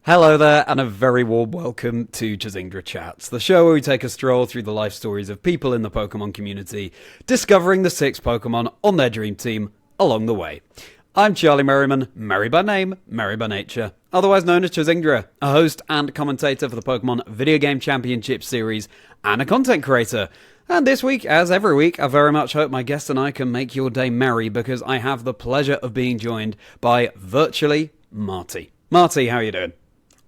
Hello there, and a very warm welcome to Chazingdra Chats, the show where we take a stroll through the life stories of people in the Pokémon community, discovering the 6 Pokémon on their dream team along the way. I'm Charlie Merriman, merry by name, merry by nature, otherwise known as Chazingdra, a host and commentator for the Pokémon Video Game Championship Series, and a content creator. And this week, as every week, I very much hope my guest and I can make your day merry, because I have the pleasure of being joined by virtually Marti. Marti, how are you doing?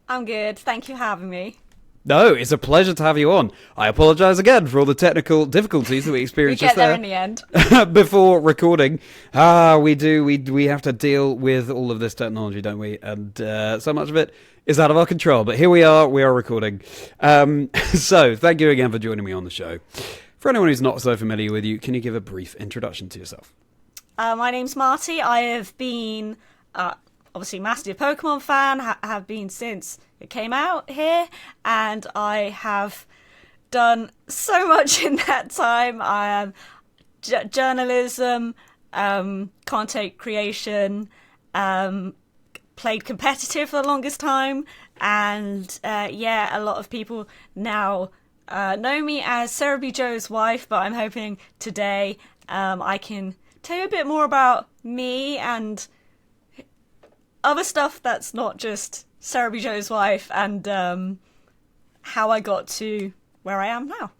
I'm good. Thank you for having me. No, it's a pleasure to have you on. I apologise again for all the technical difficulties that we experienced We get there in the end. before recording. We have to deal with all of this technology, don't we? And so much of it is out of our control. But here we are recording. So thank you again for joining me on the show. For anyone who's not so familiar with you, can you give a brief introduction to yourself? My name's Marti. I have been obviously massive Pokemon fan, have been since it came out here, and I have done so much in that time. I am journalism, content creation, played competitive for the longest time, and a lot of people now know me as Cerebi Joe's wife, but I'm hoping today I can tell you a bit more about me and other stuff that's not just Cerebi Joe's wife, and how I got to where I am now.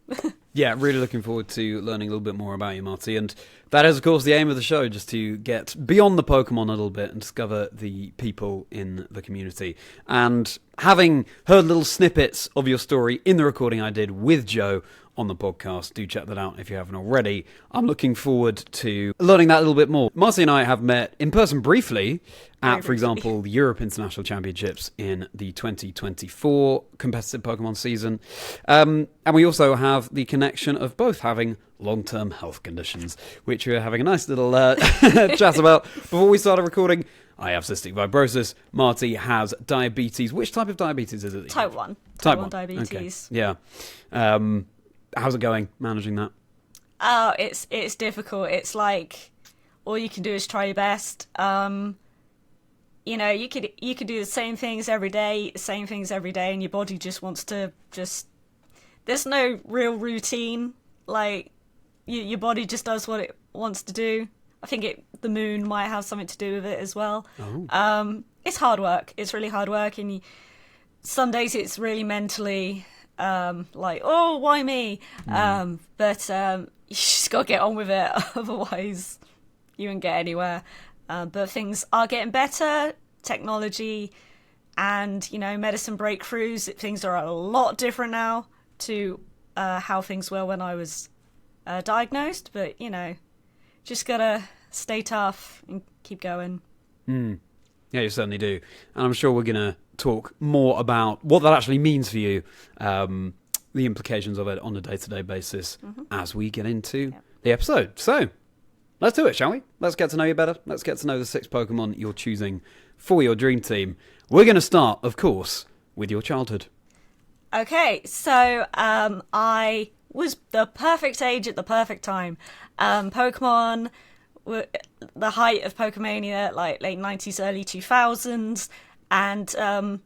Yeah, really looking forward to learning a little bit more about you, Marti. And that is, of course, the aim of the show, just to get beyond the Pokemon a little bit and discover the people in the community. And having heard little snippets of your story in the recording I did with Joe on the podcast, do check that out if you haven't already. I'm looking forward to learning that a little bit more. Marti and I have met in person briefly at, for example, the Europe International Championships in the 2024 competitive Pokemon season. And we also have the connection of both having long-term health conditions, which we're having a nice little chat about before we started recording. I have cystic fibrosis. Marti has diabetes. Which type of diabetes is it? Type 1. Type 1 diabetes. Okay. Yeah. How's it going, managing that? Oh, it's difficult. It's like all you can do is try your best. You know, you could do the same things every day, eat the same things every day, and your body just wants to there's no real routine. Like your body just does what it wants to do. I think the moon might have something to do with it as well. Oh. It's hard work. It's really hard work, and some days it's really mentally like, oh, why me? But you just got to get on with it, otherwise you won't get anywhere. But things are getting better, technology and, medicine breakthroughs. Things are a lot different now to how things were when I was diagnosed. But, just got to stay tough and keep going. Yeah, you certainly do. And I'm sure we're going to talk more about what that actually means for you, the implications of it on a day-to-day basis as we get into the episode. So, let's do it, shall we? Let's get to know you better. Let's get to know the 6 Pokemon you're choosing for your dream team. We're going to start, of course, with your childhood. Okay, so I was the perfect age at the perfect time. Pokemon were the height of Pokemania, like late 90s, early 2000s. And I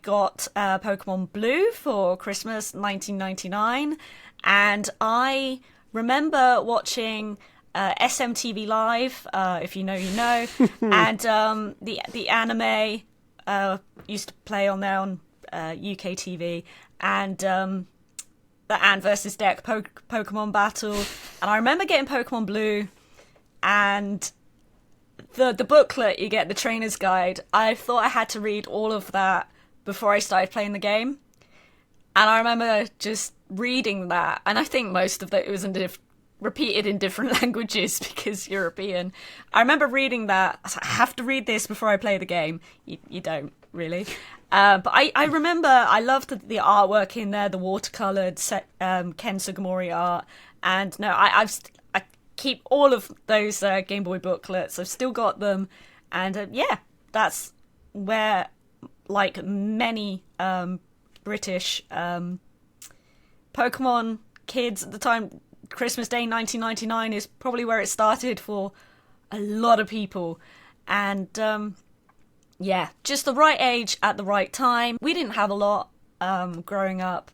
got Pokemon Blue for Christmas 1999. And I remember watching SMTV Live, if you know, you know. And the anime used to play on there on UK TV. And the Ant versus Deck Pokemon battle. And I remember getting Pokemon Blue, and the booklet you get, the trainer's guide, I thought I had to read all of that before I started playing the game. And I remember just reading that, and I think most of it was repeated in different languages because European. I remember reading that. I was like, I have to read this before I play the game. You don't, really. But I remember I loved the artwork in there, the watercoloured Ken Sugimori art. And no, I keep all of those Game Boy booklets. I've still got them. And that's where, like many British Pokemon kids at the time, Christmas Day 1999 is probably where it started for a lot of people. And Yeah, just the right age at the right time. We didn't have a lot growing up.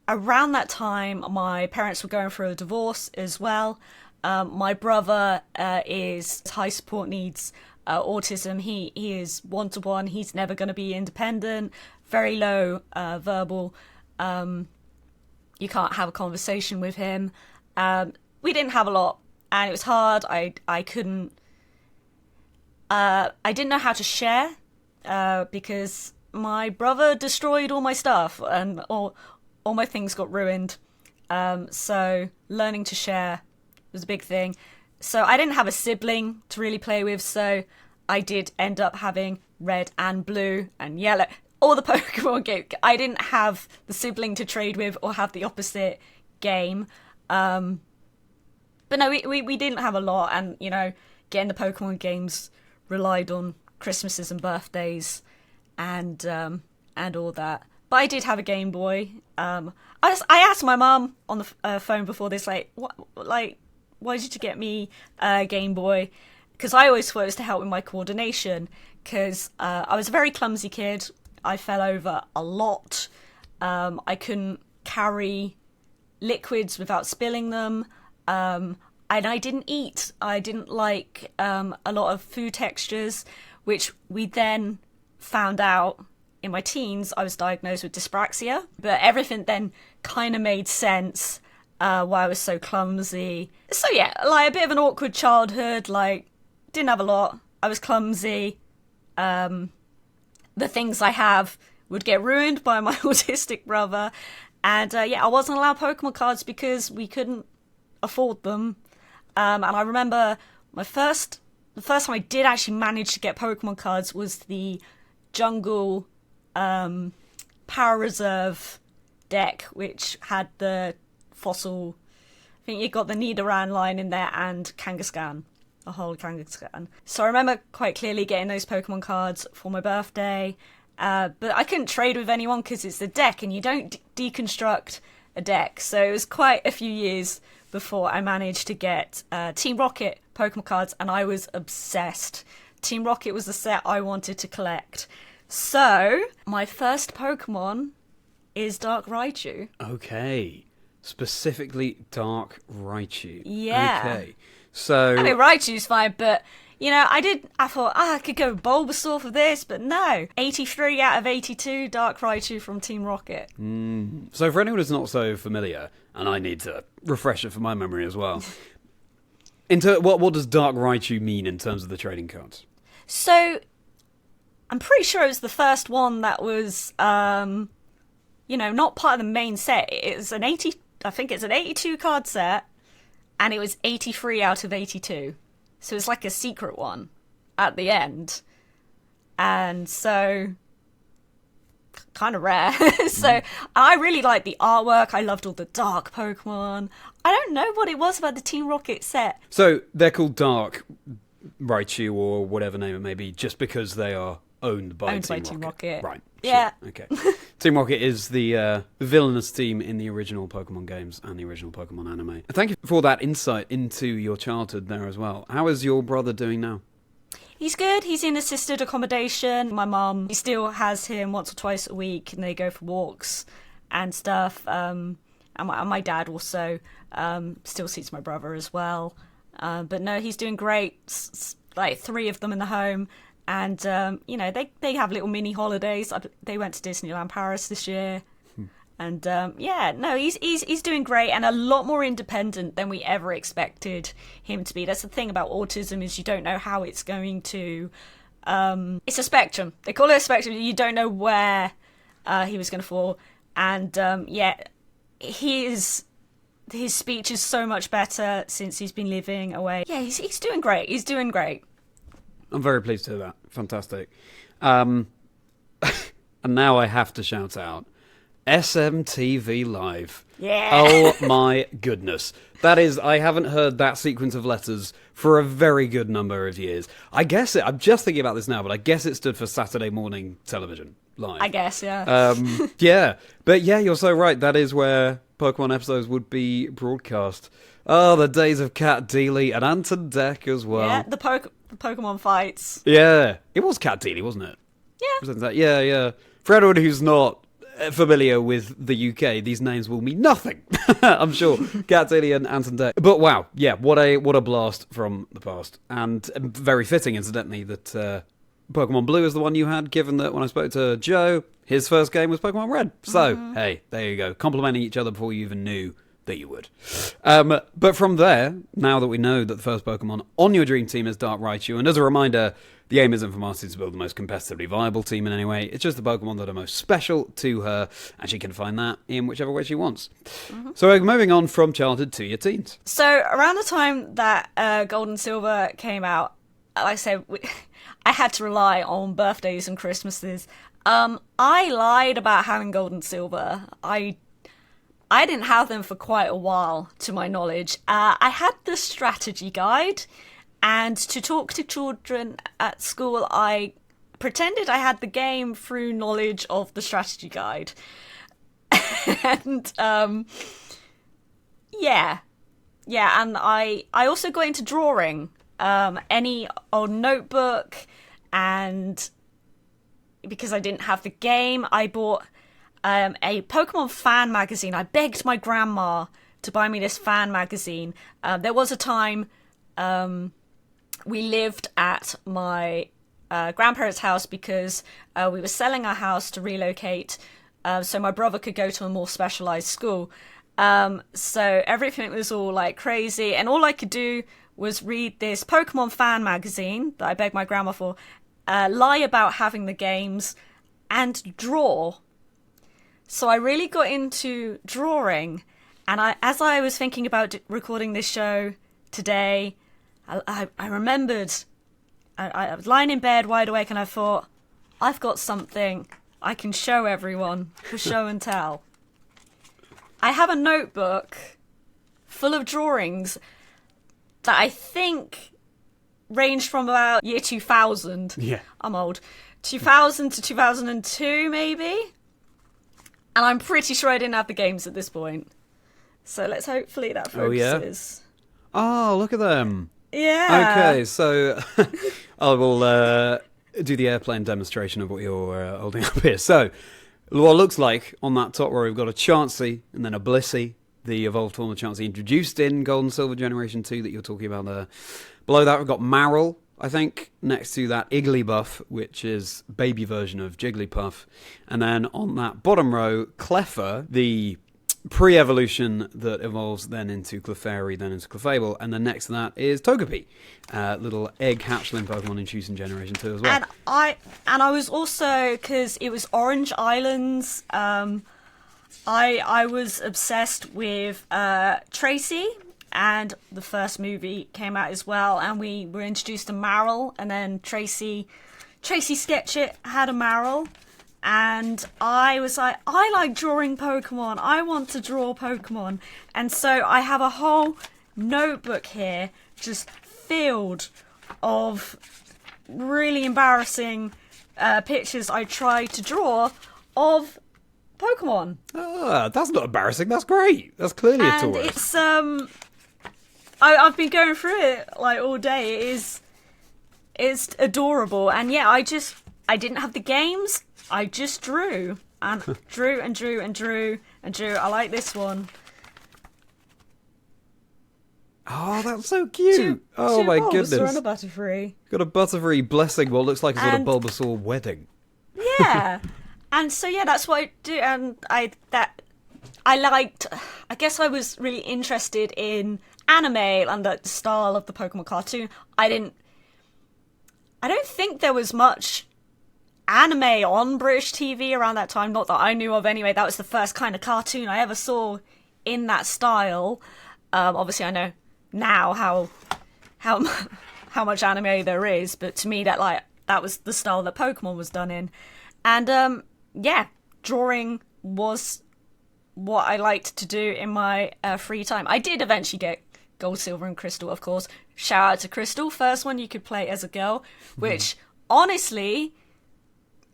Around that time, my parents were going through a divorce as well. My brother is high support needs, autism. He is one-to-one. He's never going to be independent. Very low verbal. You can't have a conversation with him. We didn't have a lot, and it was hard. I couldn't. I didn't know how to share because my brother destroyed all my stuff and all my things got ruined. So learning to share was a big thing. So I didn't have a sibling to really play with, so I did end up having red and blue and yellow, all the Pokemon games. I didn't have the sibling to trade with or have the opposite game. But no, we didn't have a lot, and, you know, getting the Pokemon games relied on Christmases and birthdays and all that. But I did have a Game Boy. I asked my mum on the phone before this, why did you get me a Game Boy? Because I always thought it was to help with my coordination. Because I was a very clumsy kid. I fell over a lot. I couldn't carry liquids without spilling them. And I didn't eat. I didn't like a lot of food textures, which we then found out in my teens I was diagnosed with dyspraxia. But everything then kind of made sense. Why I was so clumsy. So yeah, like a bit of an awkward childhood, like didn't have a lot. I was clumsy. The things I have would get ruined by my autistic brother. And I wasn't allowed Pokemon cards because we couldn't afford them. And I remember the first time I did actually manage to get Pokemon cards was the Jungle Power Reserve deck, which had the fossil, I think you got the Nidoran line in there and Kangaskhan, a whole Kangaskhan. So I remember quite clearly getting those Pokemon cards for my birthday, but I couldn't trade with anyone because it's a deck and you don't deconstruct a deck. So it was quite a few years before I managed to get Team Rocket Pokemon cards, and I was obsessed. Team Rocket was the set I wanted to collect. So my first Pokemon is Dark Raichu. Okay. Specifically Dark Raichu. Yeah. Okay. So I mean, Raichu's fine, but, you know, I thought, I could go with Bulbasaur for this, but no. 83 out of 82 Dark Raichu from Team Rocket. So for anyone who's not so familiar, and I need to refresh it for my memory as well, what does Dark Raichu mean in terms of the trading cards? So, I'm pretty sure it was the first one that was, not part of the main set. It's I think it's an 82 card set, and it was 83 out of 82. So it's like a secret one at the end. And so, kind of rare. So I really liked the artwork. I loved all the dark Pokemon. I don't know what it was about the Team Rocket set. So they're called Dark Raichu or whatever name it may be, just because they are owned by Team Rocket. Right. Yeah. Sure. Okay. Team Rocket is the villainous team in the original Pokemon games and the original Pokemon anime. Thank you for that insight into your childhood there as well. How is your brother doing now? He's good. He's in assisted accommodation. My mum, she still has him once or twice a week, and they go for walks and stuff. And my dad also still sees my brother as well. But no, he's doing great. Like 3 of them in the home. And, they have little mini holidays. They went to Disneyland Paris this year. And, he's doing great and a lot more independent than we ever expected him to be. That's the thing about autism, is you don't know how it's going to... it's a spectrum. They call it a spectrum. You don't know where he was going to fall. And, his speech is so much better since he's been living away. Yeah, he's doing great. He's doing great. I'm very pleased to hear that. Fantastic. And now I have to shout out SMTV Live. Yeah. Oh my goodness. That is, I haven't heard that sequence of letters for a very good number of years. I'm just thinking about this now, but I guess it stood for Saturday Morning Television Live. I guess, yeah. Yeah. But yeah, you're so right. That is where Pokemon episodes would be broadcast. Oh, the days of Cat Dealey and Anton Deck as well. Yeah, the the Pokemon fights. Yeah, it was Cat Dealey, wasn't it? Yeah. Wasn't that? Yeah. For anyone who's not familiar with the UK, these names will mean nothing. I'm sure. Cat Dealey and Anton Day. But wow, yeah, what a blast from the past, and very fitting, incidentally, that Pokemon Blue is the one you had. Given that when I spoke to Joe, his first game was Pokemon Red. So hey, there you go, complimenting each other before you even knew that you would. But from there, now that we know that the first Pokemon on your dream team is Dark Raichu, and as a reminder, the aim isn't for Marti to build the most competitively viable team in any way. It's just the Pokemon that are most special to her, and she can find that in whichever way she wants. So we're moving on from childhood to your teens. So around the time that Gold and Silver came out, like I said, I had to rely on birthdays and Christmases. I lied about having Gold and Silver. I didn't have them for quite a while, to my knowledge. I had the strategy guide, and to talk to children at school, I pretended I had the game through knowledge of the strategy guide. And, yeah, and I also got into drawing. Any old notebook, and because I didn't have the game, I bought a Pokemon fan magazine. I begged my grandma to buy me this fan magazine. There was a time we lived at my grandparents' house because we were selling our house to relocate so my brother could go to a more specialised school. So everything was all like crazy, and all I could do was read this Pokemon fan magazine that I begged my grandma for, lie about having the games, and draw. So I really got into drawing, and as I was thinking about recording this show today, I remembered I was lying in bed wide awake, and I thought, I've got something I can show everyone for show and tell. I have a notebook full of drawings that I think ranged from about year 2000. Yeah. I'm old. 2000 to 2002, maybe? And I'm pretty sure I didn't have the games at this point. So let's hopefully that focuses. Oh, look at them. Yeah. Okay, so I will do the airplane demonstration of what you're holding up here. So, what it looks like on that top row, we've got a Chansey and then a Blissey, the evolved form of Chansey introduced in Gold and Silver Generation 2 that you're talking about there. Below that, we've got Marill, I think, next to that Igglybuff, which is baby version of Jigglypuff. And then on that bottom row, Cleffa, the pre-evolution that evolves then into Clefairy, then into Clefable, and then next to that is Togepi, little egg hatchling Pokemon introduced in Generation 2 as well. And I was also, because it was Orange Islands, I was obsessed with Tracy, and the first movie came out as well, and we were introduced to Marill, and then Tracy Sketchit had a Marill. And I was like, I like drawing Pokemon. I want to draw Pokemon. And so I have a whole notebook here just filled of really embarrassing pictures I tried to draw of Pokemon. Ah, that's not embarrassing. That's great. That's clearly a tourist. And it's, I've been going through it like all day. It's adorable. And yeah, I didn't have the games. I just drew and drew and drew and drew and drew. I like this one. Oh, that's so cute. Two my Bulbasaur goodness. and a Butterfree. Got a Butterfree blessing what looks like a sort of Bulbasaur wedding. Yeah. And so yeah, that's what I do. And I guess I was really interested in anime and the style of the Pokemon cartoon. I don't think there was much anime on British TV around that time, not that I knew of anyway. That was the first kind of cartoon I ever saw in that style. Obviously I know now how much anime there is, but to me that was the style that Pokemon was done in. And yeah, drawing was what I liked to do in my free time. I did eventually get Gold, Silver and Crystal, of course. Shout out to Crystal, first one you could play as a girl, which honestly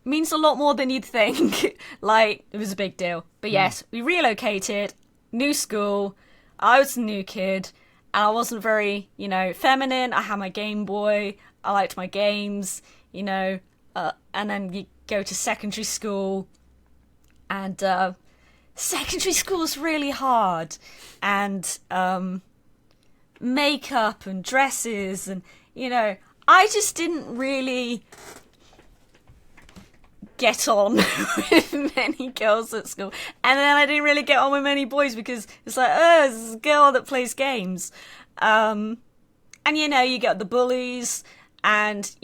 means a lot more than you'd think. Like, it was a big deal. But yes, we relocated, new school, I was a new kid, and I wasn't very, feminine. I had my Game Boy. I liked my games, and then you go to secondary school, and secondary school is really hard, and makeup and dresses, and I just didn't really get on with many girls at school, and then I didn't really get on with many boys because it's like, oh, this is a girl that plays games, and you get the bullies, and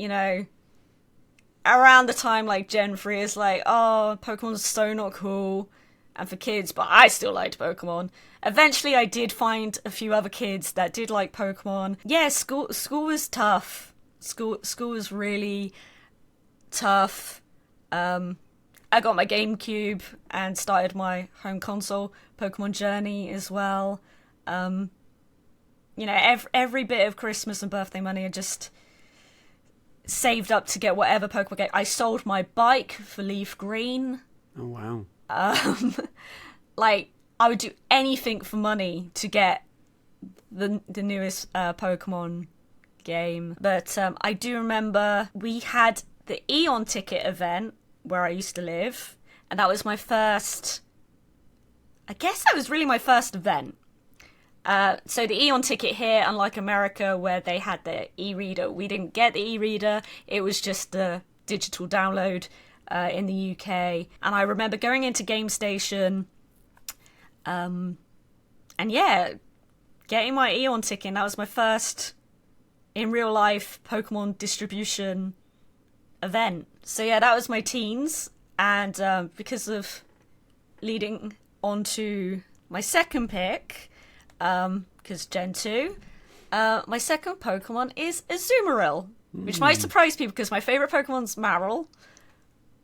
around the time like Gen 3 is like, oh, Pokemon's so not cool and for kids, but I still liked Pokemon. Eventually I did find a few other kids that did like Pokemon. Yeah, school was tough. School was really tough. I got my GameCube and started my home console Pokemon journey as well. Every bit of Christmas and birthday money I just saved up to get whatever Pokemon game. I sold my bike for Leaf Green. Oh, wow. I would do anything for money to get the newest Pokemon game. But I do remember we had the Eon ticket event where I used to live, and that was my first... I guess that was really my first event. So the Eon ticket here, unlike America where they had the e-reader, we didn't get the e-reader. It was just a digital download in the UK. And I remember going into Game Station and getting my Eon ticket. And that was my first in real life Pokemon distribution event. So yeah, that was my teens. And because of leading on to my second pick, because Gen 2, my second Pokemon is Azumarill, which might surprise people because my favourite Pokemon's Marill.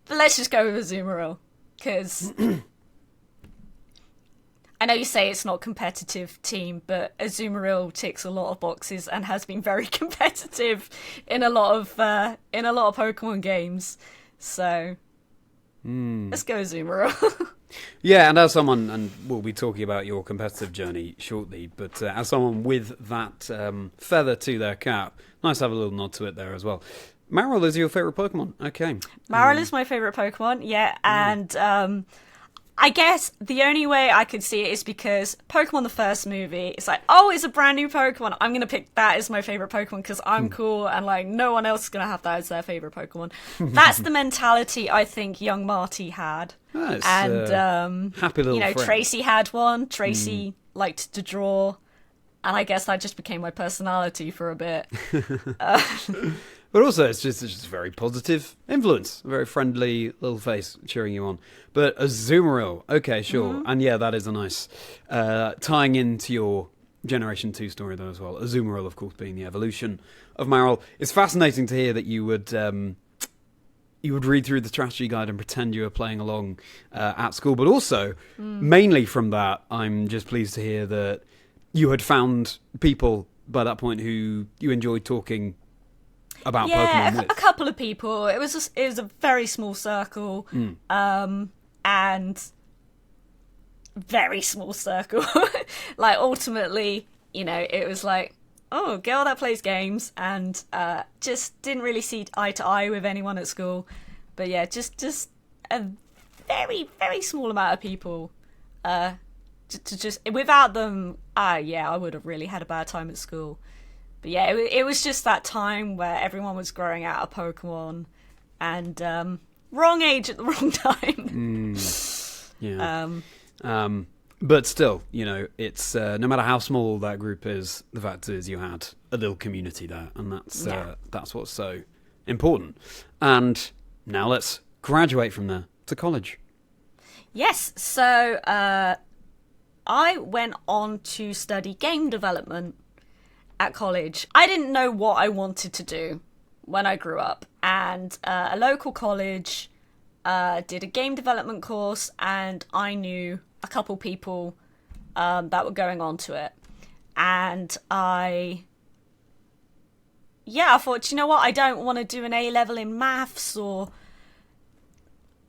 But let's just go with Azumarill, because I know you say it's not a competitive team, but Azumarill ticks a lot of boxes and has been very competitive in a lot of Pokemon games. So let's go Azumarill. Yeah, and as someone, and we'll be talking about your competitive journey shortly, but as someone with that feather to their cap, nice to have a little nod to it there as well. Marill is your favourite Pokemon. Okay. Marill is my favourite Pokemon, yeah, and I guess the only way I could see it is because Pokemon the first movie, it's like, oh, it's a brand new Pokemon. I'm going to pick that as my favourite Pokemon because I'm cool and like no one else is going to have that as their favourite Pokemon. That's the mentality I think young Marti had. Nice. And, happy little friend. Tracy had one. Tracy liked to draw. And I guess that just became my personality for a bit. But also, it's just a very positive influence. A very friendly little face cheering you on. But Azumarill, okay, sure. Mm-hmm. And yeah, that is a nice tying into your Generation 2 story, though, as well. Azumarill, of course, being the evolution of Marill. It's fascinating to hear that you would read through the strategy guide and pretend you were playing along at school. But also, mainly from that, I'm just pleased to hear that you had found people by that point who you enjoyed talking about Pokemon with. A couple of people. It was a very small circle, and very small circle. Like ultimately, it was like, oh, girl that plays games, and just didn't really see eye to eye with anyone at school. But yeah, just a very, very small amount of people. To just without them, I would have really had a bad time at school. But yeah, it was just that time where everyone was growing out of Pokemon, and wrong age at the wrong time. But still, it's no matter how small that group is, the fact is you had a little community there, and that's what's so important. And now let's graduate from there to college. Yes, so I went on to study game development at college. I didn't know what I wanted to do when I grew up, and a local college did a game development course, and I knew a couple people that were going on to it, and I thought, you know what, I don't want to do an A-level in maths, or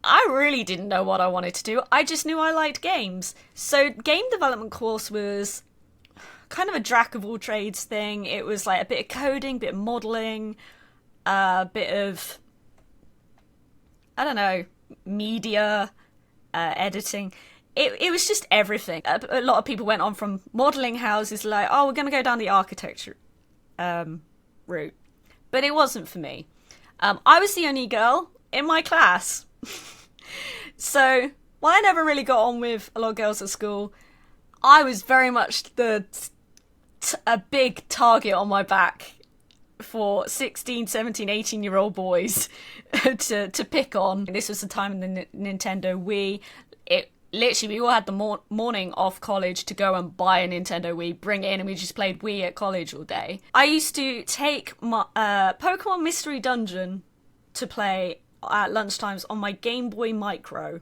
I really didn't know what I wanted to do. I just knew I liked games. So game development course was kind of a jack of all trades thing. It was like a bit of coding, bit of modeling, a bit of, I don't know, media, editing. It was just everything. A lot of people went on from modeling houses like, oh, we're going to go down the architecture route. But it wasn't for me. I was the only girl in my class. So, while I never really got on with a lot of girls at school, I was very much a big target on my back for 16, 17, 18-year-old boys to pick on. This was the time in the Nintendo Wii. Literally, we all had the morning off college to go and buy a Nintendo Wii, bring it in, and we just played Wii at college all day. I used to take my Pokemon Mystery Dungeon to play at lunchtimes on my Game Boy Micro.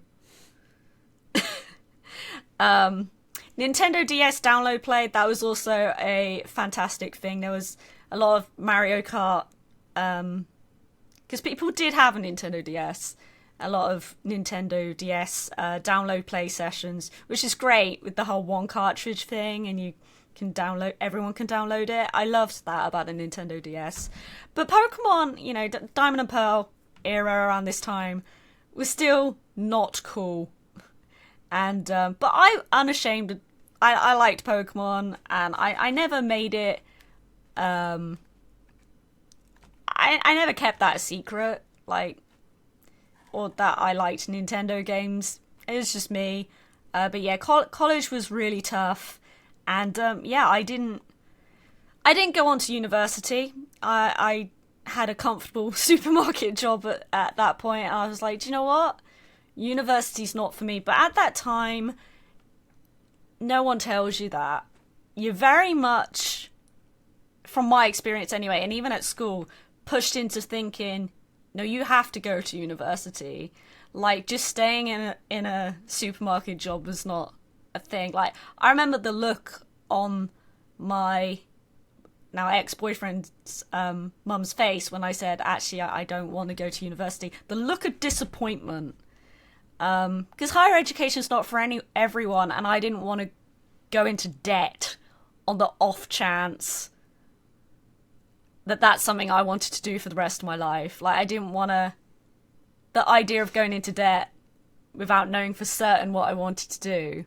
Nintendo DS download play, that was also a fantastic thing. There was a lot of Mario Kart, because people did have a Nintendo DS. A lot of Nintendo DS download play sessions, which is great with the whole one cartridge thing, and you can everyone can download it. I loved that about the Nintendo DS. But Pokemon, you know, Diamond and Pearl era around this time was still not cool. And but I unashamed, I liked Pokemon, and I never made it. I never kept that a secret, like, or that I liked Nintendo games. It was just me. But yeah, college was really tough, and yeah, I didn't go on to university. I had a comfortable supermarket job at that point, and I was like, do you know what? University's not for me. But at that time, no one tells you that. You're very much, from my experience anyway, and even at school, pushed into thinking, no, you have to go to university. Like, just staying in a supermarket job was not a thing. Like, I remember the look on my now ex-boyfriend's mum's face when I said, actually, I don't want to go to university. The look of disappointment. Because higher education is not for everyone, and I didn't want to go into debt on the off chance that that's something I wanted to do for the rest of my life. Like, I didn't want to... The idea of going into debt without knowing for certain what I wanted to do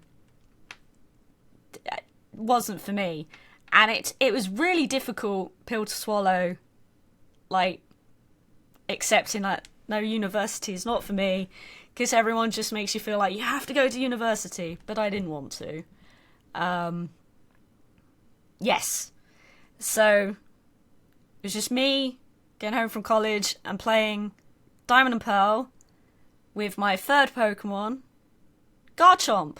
wasn't for me. And it was really difficult pill to swallow, like, accepting that, no, university is not for me, because everyone just makes you feel like you have to go to university, but I didn't want to. Yes. So, it was just me getting home from college and playing Diamond and Pearl with my third Pokemon, Garchomp.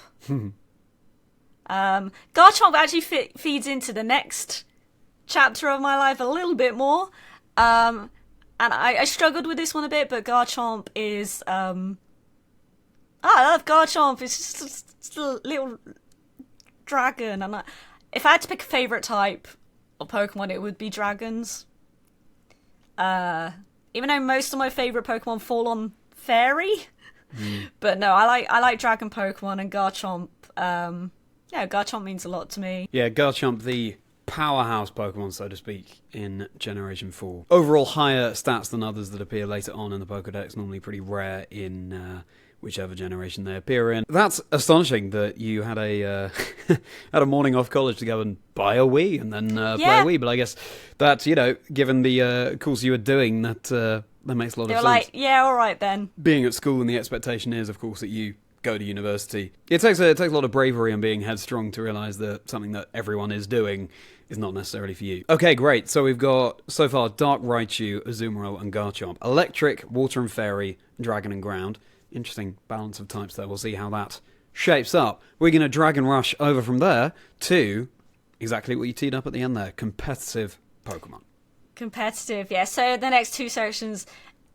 Garchomp actually feeds into the next chapter of my life a little bit more. And I struggled with this one a bit, but Garchomp is... I love Garchomp. It's just a little dragon. And if I had to pick a favourite type of Pokemon, it would be dragons. Even though most of my favourite Pokemon fall on fairy. But no, I like dragon Pokemon, and Garchomp... yeah, Garchomp means a lot to me. Yeah, Garchomp, the powerhouse Pokemon, so to speak, in Generation 4. Overall higher stats than others that appear later on in the Pokedex, normally pretty rare in whichever generation they appear in. That's astonishing that you had a had a morning off college to go and buy a Wii and then play a Wii, but I guess that, you know, given the course you were doing, that makes a lot of sense. They were like, yeah, all right then. Being at school, and the expectation is, of course, that you go to university. It takes a lot of bravery and being headstrong to realise that something that everyone is doing is not necessarily for you. Okay, great. So we've got, so far, Dark Raichu, Azumarill, and Garchomp. Electric, Water and Fairy, Dragon and Ground. Interesting balance of types there. We'll see how that shapes up. We're going to Dragon Rush over from there to exactly what you teed up at the end there. Competitive Pokemon. Competitive, yeah. So the next two sections,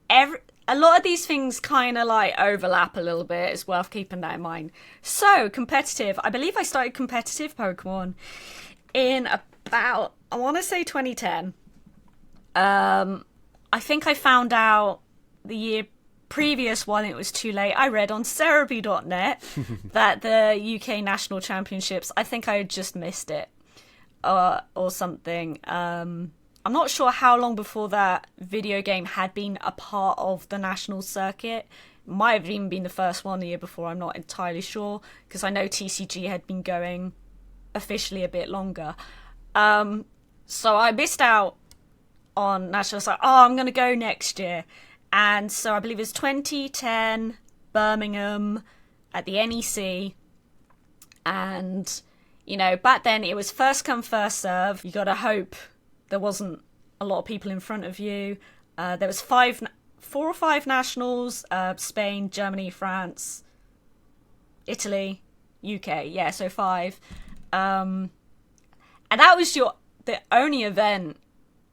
a lot of these things kind of like overlap a little bit. It's worth keeping that in mind. So, competitive. I believe I started competitive Pokemon in about, I want to say 2010. I think I found out the year previous when it was too late. I read on Cerebi.net that the UK National Championships, I think I had just missed it. or something. I'm not sure how long before that video game had been a part of the national circuit. Might have even been the first one the year before, I'm not entirely sure, because I know TCG had been going officially a bit longer. So I missed out on national. I was like, oh, I'm going to go next year. And so I believe it was 2010, Birmingham, at the NEC. And, you know, back then it was first come, first serve. You got to hope there wasn't a lot of people in front of you. There was 4 or 5 nationals, Spain, Germany, France, Italy, UK. Yeah, so 5. And that was the only event.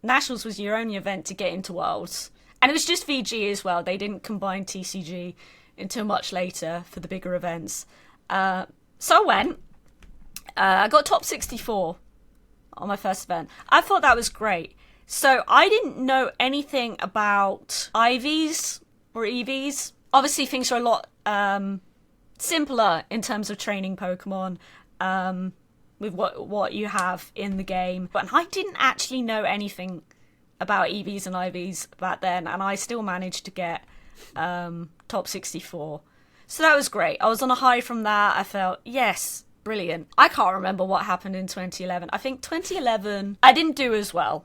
Nationals was your only event to get into Worlds. And it was just VG as well. They didn't combine TCG until much later for the bigger events. So I went. I got top 64 on my first event. I thought that was great. So I didn't know anything about IVs or EVs. Obviously, things are a lot simpler in terms of training Pokemon with what you have in the game. But I didn't actually know anything about EVs and IVs back then, and I still managed to get top 64. So that was great. I was on a high from that. I felt, yes, brilliant. I can't remember what happened in 2011. I think 2011, I didn't do as well.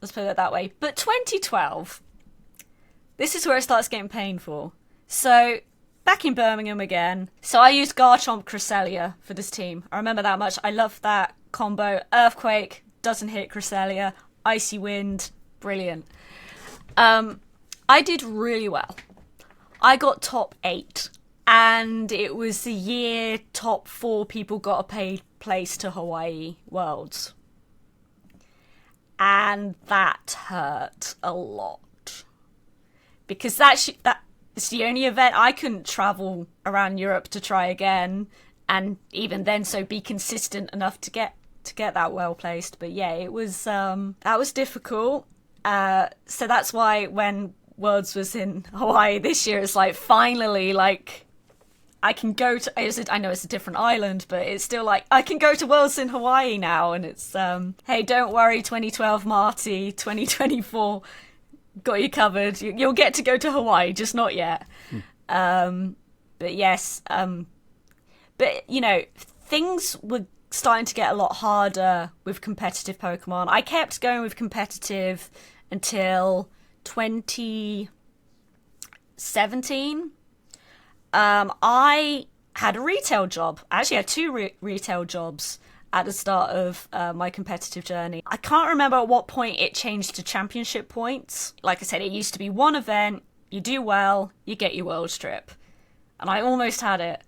Let's put it that way. But 2012, this is where it starts getting painful. So, back in Birmingham again. So I used Garchomp Cresselia for this team. I remember that much. I love that combo. Earthquake, doesn't hit Cresselia. Icy Wind, brilliant. I did really well. I got top 8. And it was the year top 4 people got a paid place to Hawaii Worlds. And that hurt a lot. Because that's the only event I couldn't travel around Europe to try again. And even then, so be consistent enough to get that well placed. But yeah, it was that was difficult. So that's why when Worlds was in Hawaii this year, it's like finally like I can go to. I know it's a different island, but it's still like I can go to Worlds in Hawaii now, and it's hey, don't worry, 2012 Marti, 2024 got you covered. You'll get to go to Hawaii, just not yet. But yes, but you know, things were starting to get a lot harder with competitive Pokemon. I kept going with competitive until 2017. I had a retail job. I actually had 2 retail jobs at the start of my competitive journey. I can't remember at what point it changed to championship points. Like I said, it used to be one event, you do well, you get your world trip. And I almost had it.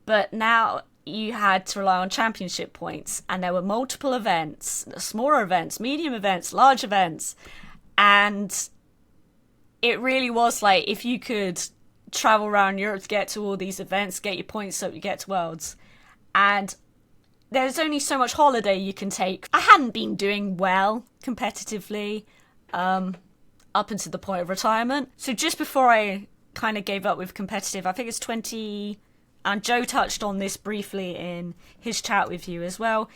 But now you had to rely on championship points, and there were multiple events, smaller events, medium events, large events. And it really was like if you could travel around Europe to get to all these events, get your points so you get to Worlds. And there's only so much holiday you can take. I hadn't been doing well competitively up until the point of retirement. So just before I kind of gave up with competitive, I think it's 20... And Joe touched on this briefly in his chat with you as well.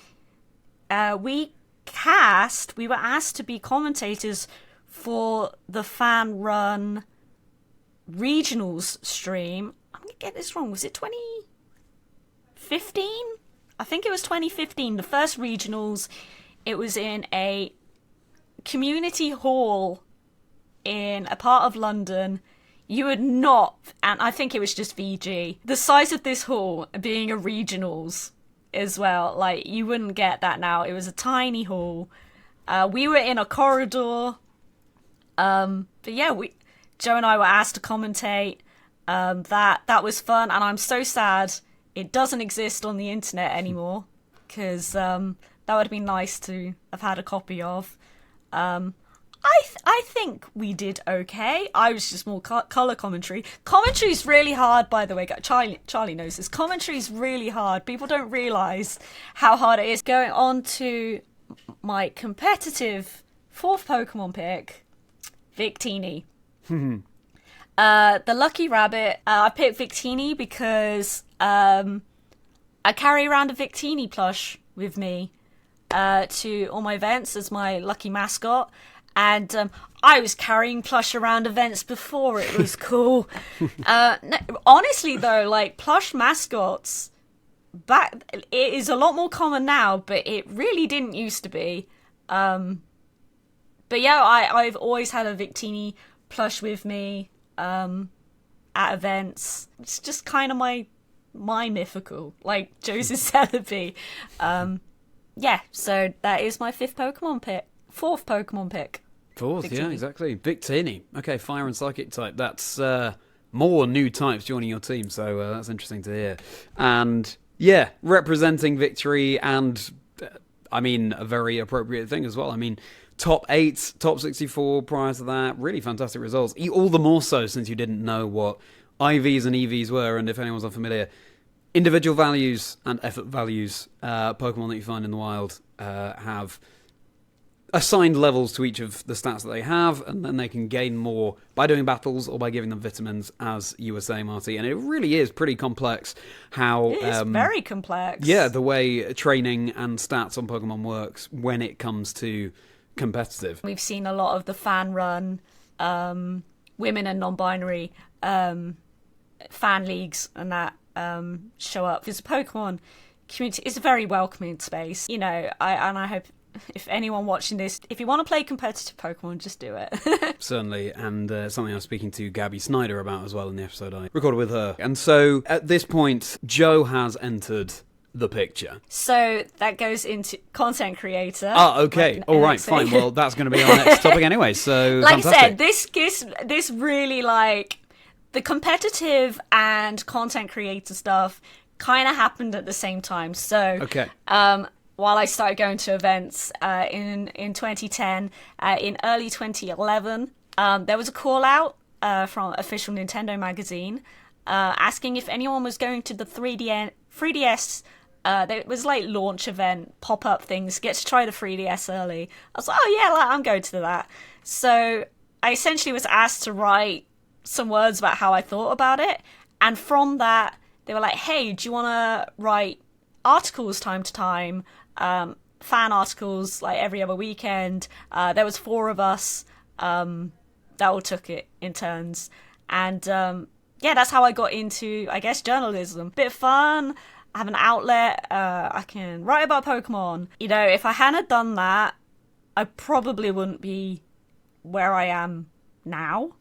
We were asked to be commentators for the fan-run regionals stream. I'm going to get this wrong. Was it 2015? I think it was 2015. The first regionals. It was in a community hall in a part of London. You would not, and I think it was just VG. The size of this hall being a regionals as well, like you wouldn't get that now. It was a tiny hall. We were in a corridor. But yeah, Joe and I were asked to commentate. That was fun, and I'm so sad it doesn't exist on the internet anymore, because that would have been nice to have had a copy of. I think we did okay. I was just more colour commentary. Commentary's really hard, by the way. Charlie knows this. Commentary's really hard. People don't realise how hard it is. Going on to my competitive 4th Pokemon pick, Victini. The Lucky Rabbit. I picked Victini because I carry around a Victini plush with me. to all my events as my lucky mascot. And I was carrying plush around events before it was cool. No, honestly, though, like, plush mascots, it is a lot more common now, but it really didn't used to be. But yeah, I've always had a Victini plush with me at events. It's just kind of my mythical, like Joseph Celebi. Yeah, so that is my fourth Pokemon pick. Fourth, Victini. yeah, exactly. Victini. Okay, fire and psychic type. That's more new types joining your team, so that's interesting to hear. And yeah, representing victory and, I mean, a very appropriate thing as well. I mean, top 8, top 64 prior to that. Really fantastic results. All the more so since you didn't know what IVs and EVs were, and if anyone's unfamiliar, individual values and effort values, Pokemon that you find in the wild have assigned levels to each of the stats that they have, and then they can gain more by doing battles or by giving them vitamins, as you were saying, Marty. And it really is pretty complex how... It is very complex. Yeah, the way training and stats on Pokemon works when it comes to competitive. We've seen a lot of the fan-run, women and non-binary fan leagues and that show up. Because the Pokemon community is a very welcoming space. You know, I hope... if anyone watching this, if you want to play competitive Pokemon, just do it. Certainly, and something I was speaking to Gabby Snyder about as well in the episode I recorded with her. And so, at this point, Joe has entered the picture. So, that goes into content creator. Ah, okay. All right, fine. Well, that's going to be our next topic anyway, so like fantastic. I said, this really, like, the competitive and content creator stuff kind of happened at the same time. So, okay. While I started going to events in 2010, in early 2011, there was a call out from official Nintendo magazine asking if anyone was going to the 3DS. There was like launch event, pop-up things, get to try the 3DS early. I was like, oh yeah, I'm going to that. So I essentially was asked to write some words about how I thought about it. And from that, they were like, hey, do you want to write articles time to time? Fan articles like every other weekend. There was 4 of us that all took it in turns, and yeah, that's how I got into, I guess, journalism. Bit of fun, I have an outlet, I can write about Pokemon. You know, if I hadn't done that, I probably wouldn't be where I am now,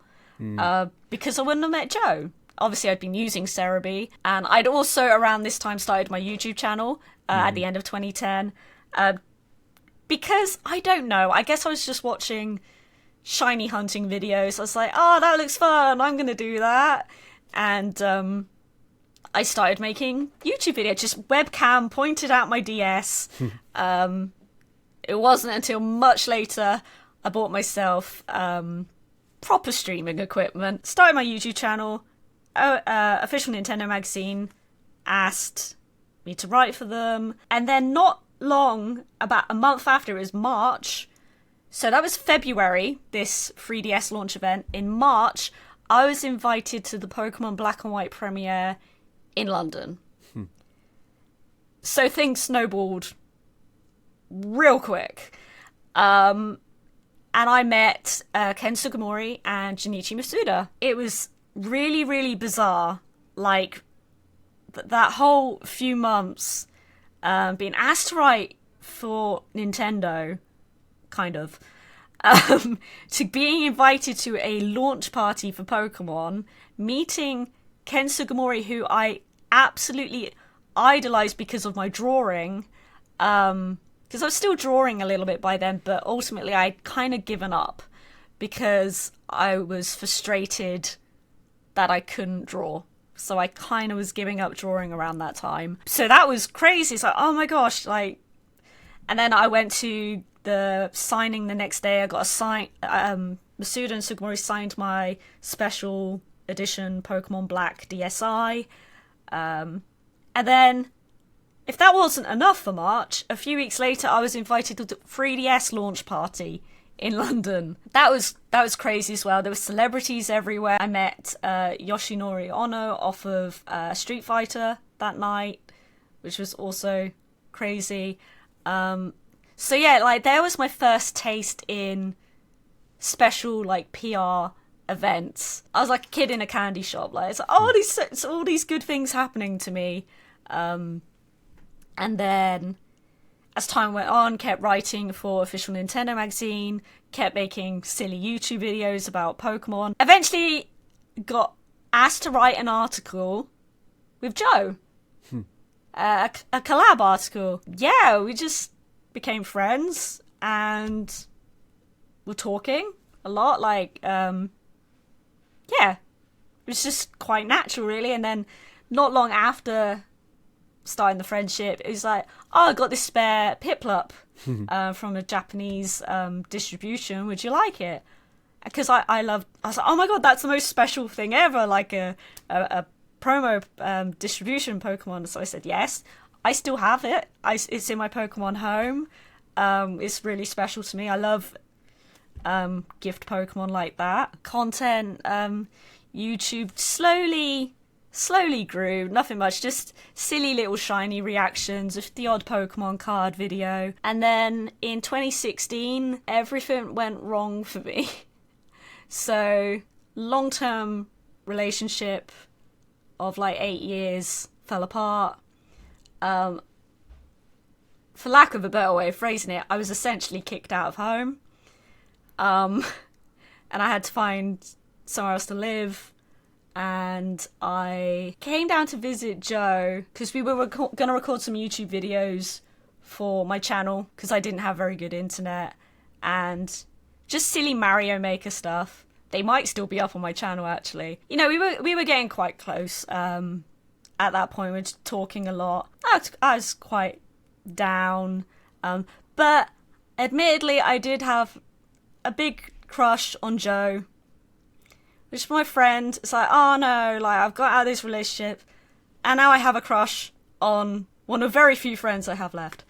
because I wouldn't have met Joe. Obviously, I'd been using Cerebi, and I'd also, around this time, started my YouTube channel at the end of 2010. Because, I don't know, I guess I was just watching shiny hunting videos. I was like, oh, that looks fun, I'm going to do that. And I started making YouTube videos, just webcam pointed at my DS. It wasn't until much later I bought myself proper streaming equipment, started my YouTube channel. Official Nintendo magazine asked me to write for them, and then not long, about a month after, it was March, so that was February, this 3DS launch event. In March, I was invited to the Pokemon Black and White premiere in London. So things snowballed real quick, and I met Ken Sugimori and Junichi Masuda. It was really, really bizarre, like that whole few months being asked to write for Nintendo, kind of, to being invited to a launch party for Pokemon, meeting Ken Sugimori, who I absolutely idolized because of my drawing, because I was still drawing a little bit by then, but ultimately I'd kind of given up because I was frustrated that I couldn't draw. So I kind of was giving up drawing around that time. So that was crazy. It's like, oh my gosh, like... And then I went to the signing the next day. I got a sign... Masuda and Sugimori signed my special edition Pokemon Black DSi. And then, if that wasn't enough for March, a few weeks later I was invited to the 3DS launch party in London. That was crazy as well. There were celebrities everywhere. I met Yoshinori Ono off of Street Fighter that night, which was also crazy. So yeah, like there was my first taste in special like PR events. I was like a kid in a candy shop. Like, it's like, oh, it's all these good things happening to me. And then as time went on, kept writing for Official Nintendo Magazine, kept making silly YouTube videos about Pokemon. Eventually got asked to write an article with Joe. A collab article. Yeah, we just became friends and were talking a lot. Like, yeah, it was just quite natural, really. And then not long after starting the friendship, it was like, oh, I got this spare Piplup from a Japanese distribution. Would you like it? Because I was like, oh my god, that's the most special thing ever, like a promo distribution Pokemon. So I said yes. I still have it. It's in my Pokemon home. It's really special to me. I love gift Pokemon like that. Content, YouTube slowly grew. Nothing much, just silly little shiny reactions of the odd Pokemon card video. And then in 2016, everything went wrong for me. So, long-term relationship of like 8 years fell apart. For lack of a better way of phrasing it, I was essentially kicked out of home. And I had to find somewhere else to live. And I came down to visit Joe because we were going to record some YouTube videos for my channel because I didn't have very good internet. And just silly Mario Maker stuff. They might still be up on my channel, actually. You know, we were getting quite close. At that point, we were just talking a lot. I was quite down. But admittedly, I did have a big crush on Joe, which is my friend. It's like, oh no, like I've got out of this relationship, and now I have a crush on one of very few friends I have left.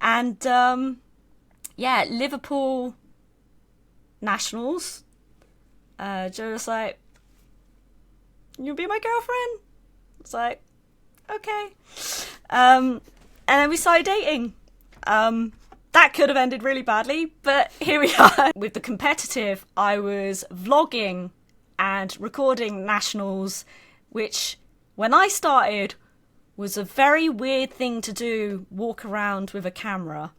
And yeah, Liverpool Nationals. Joe was like, "You'll be my girlfriend?" It's like, okay. And then we started dating. That could have ended really badly, but here we are. With the competitive, I was vlogging and recording nationals, which, when I started, was a very weird thing to do, walk around with a camera.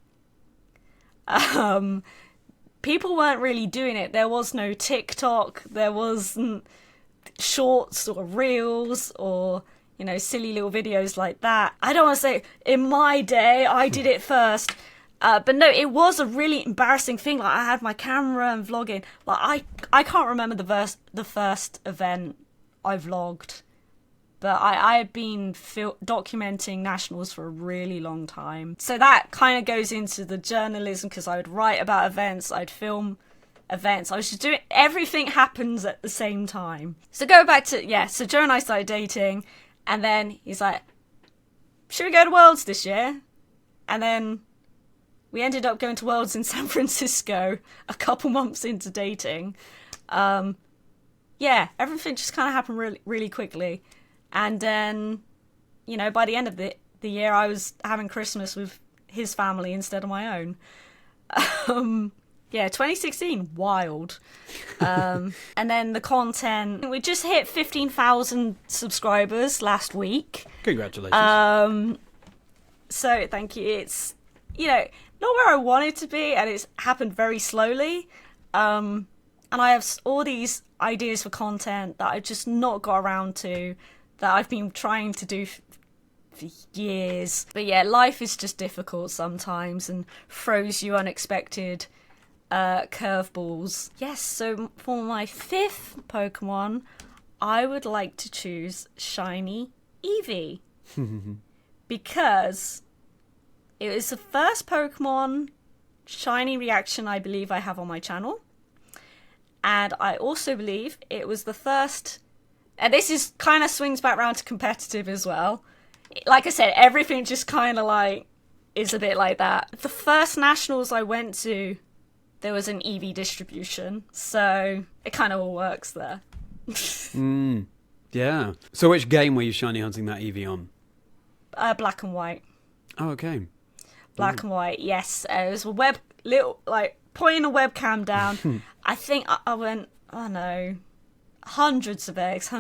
People weren't really doing it. There was no TikTok, there wasn't shorts or reels or, you know, silly little videos like that. I don't want to say, in my day, I did it first. But no, it was a really embarrassing thing. Like, I had my camera and vlogging. Like, I can't remember the first event I vlogged. But I had been documenting nationals for a really long time. So that kind of goes into the journalism, because I would write about events, I'd film events. I was just doing, everything happens at the same time. So go back to, yeah, so Joe and I started dating. And then he's like, should we go to Worlds this year? And then we ended up going to Worlds in San Francisco a couple months into dating. Yeah, everything just kind of happened really, really quickly. And then, you know, by the end of the year, I was having Christmas with his family instead of my own. Yeah, 2016, wild. And then the content, we just hit 15,000 subscribers last week. Congratulations. So thank you. It's, you know, not where I want it to be, and it's happened very slowly. And I have all these ideas for content that I've just not got around to, that I've been trying to do for years. But yeah, life is just difficult sometimes and throws you unexpected curveballs. Yes, so for my 5th Pokemon, I would like to choose Shiny Eevee. Because it was the first Pokemon shiny reaction I believe I have on my channel. And I also believe it was the first, and this is kind of swings back around to competitive as well. Like I said, everything just kind of like is a bit like that. The first nationals I went to, there was an Eevee distribution, so it kind of all works there. Yeah. So which game were you shiny hunting that Eevee on? Black and white. Oh, okay. Black and white, yes. It was a little, like, pointing a webcam down. I think I went, oh no, hundreds of eggs.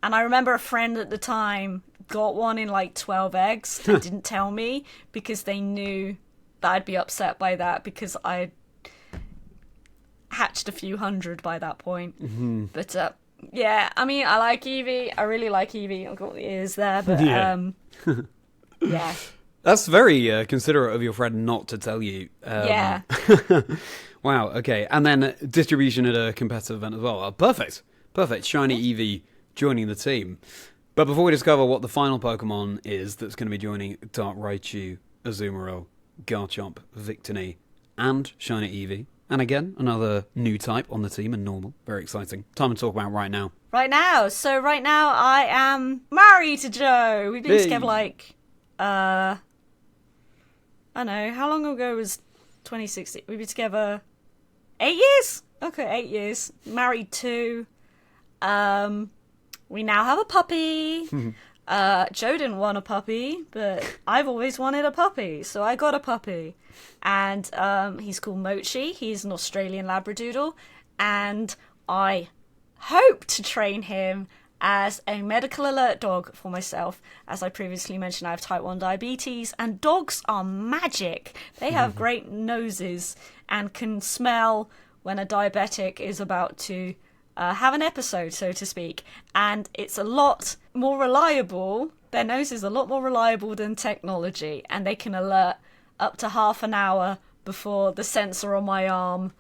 And I remember a friend at the time got one in like 12 eggs and didn't tell me because they knew that I'd be upset by that because I hatched a few hundred by that point. But yeah, I mean, I like Eevee. I really like Eevee. I've got the ears there, but yeah. That's very considerate of your friend not to tell you. Yeah. Wow, okay. And then distribution at a competitive event as well. Oh, perfect. Shiny Eevee joining the team. But before we discover what the final Pokemon is that's going to be joining Dark Raichu, Azumarill, Garchomp, Victini, and Shiny Eevee, and again, another new type on the team and normal. Very exciting. Time to talk about right now. Right now I am married to Joe. We've been together like, I don't know, how long ago was 2016? We've been together 8 years? Okay, 8 years. Married 2. We now have a puppy. Joe didn't want a puppy, but I've always wanted a puppy, so I got a puppy. And he's called Mochi. He's an Australian Labradoodle. And I hope to train him as a medical alert dog for myself. As I previously mentioned, I have type 1 diabetes, and dogs are magic. They have great noses and can smell when a diabetic is about to have an episode, so to speak. And it's a lot more reliable. Their nose is a lot more reliable than technology, and they can alert up to half an hour before the sensor on my arm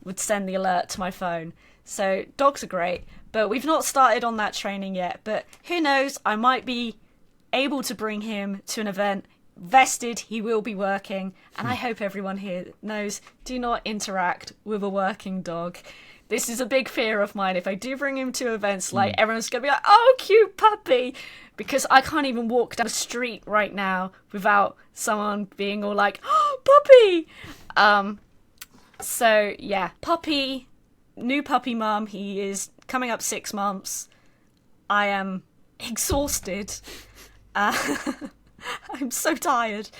would send the alert to my phone. So dogs are great, but we've not started on that training yet. But who knows, I might be able to bring him to an event. Vested, he will be working, and I hope everyone here knows, do not interact with a working dog. This is a big fear of mine. If I do bring him to events, like, everyone's going to be like, oh, cute puppy, because I can't even walk down the street right now without someone being all like, oh, puppy! So, yeah, puppy, new puppy mum. He is coming up 6 months. I am exhausted. I'm so tired.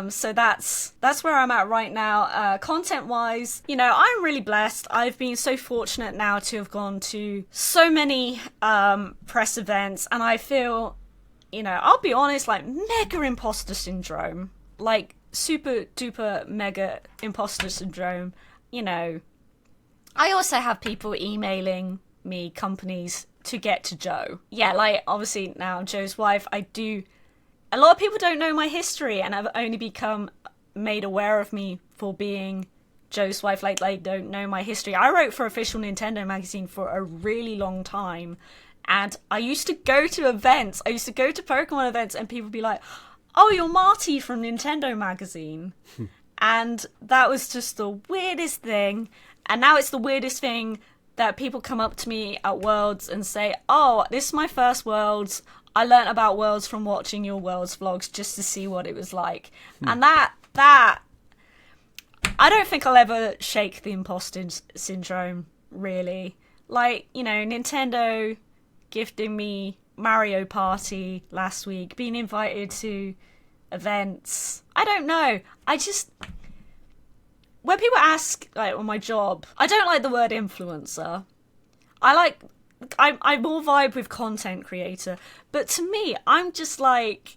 So that's where I'm at right now. Content-wise, you know, I'm really blessed. I've been so fortunate now to have gone to so many press events, and I feel, you know, I'll be honest, like, mega imposter syndrome. Like, super duper mega imposter syndrome. You know, I also have people emailing me, companies, to get to Joe. Yeah, like, obviously now Joe's wife, a lot of people don't know my history and have only become made aware of me for being Joe's wife. Like, they don't know my history. I wrote for Official Nintendo magazine for a really long time, and I used to go to events. I used to go to Pokemon events, and people would be like, oh, you're Marti from Nintendo magazine. And that was just the weirdest thing. And now it's the weirdest thing that people come up to me at Worlds and say, oh, this is my first Worlds. I learnt about Worlds from watching your Worlds vlogs just to see what it was like. And that I don't think I'll ever shake the imposter syndrome, really. Like, you know, Nintendo gifting me Mario Party last week, being invited to events. I don't know. When people ask, like, on my job, I don't like the word influencer. I more vibe with content creator. But to me, I'm just like,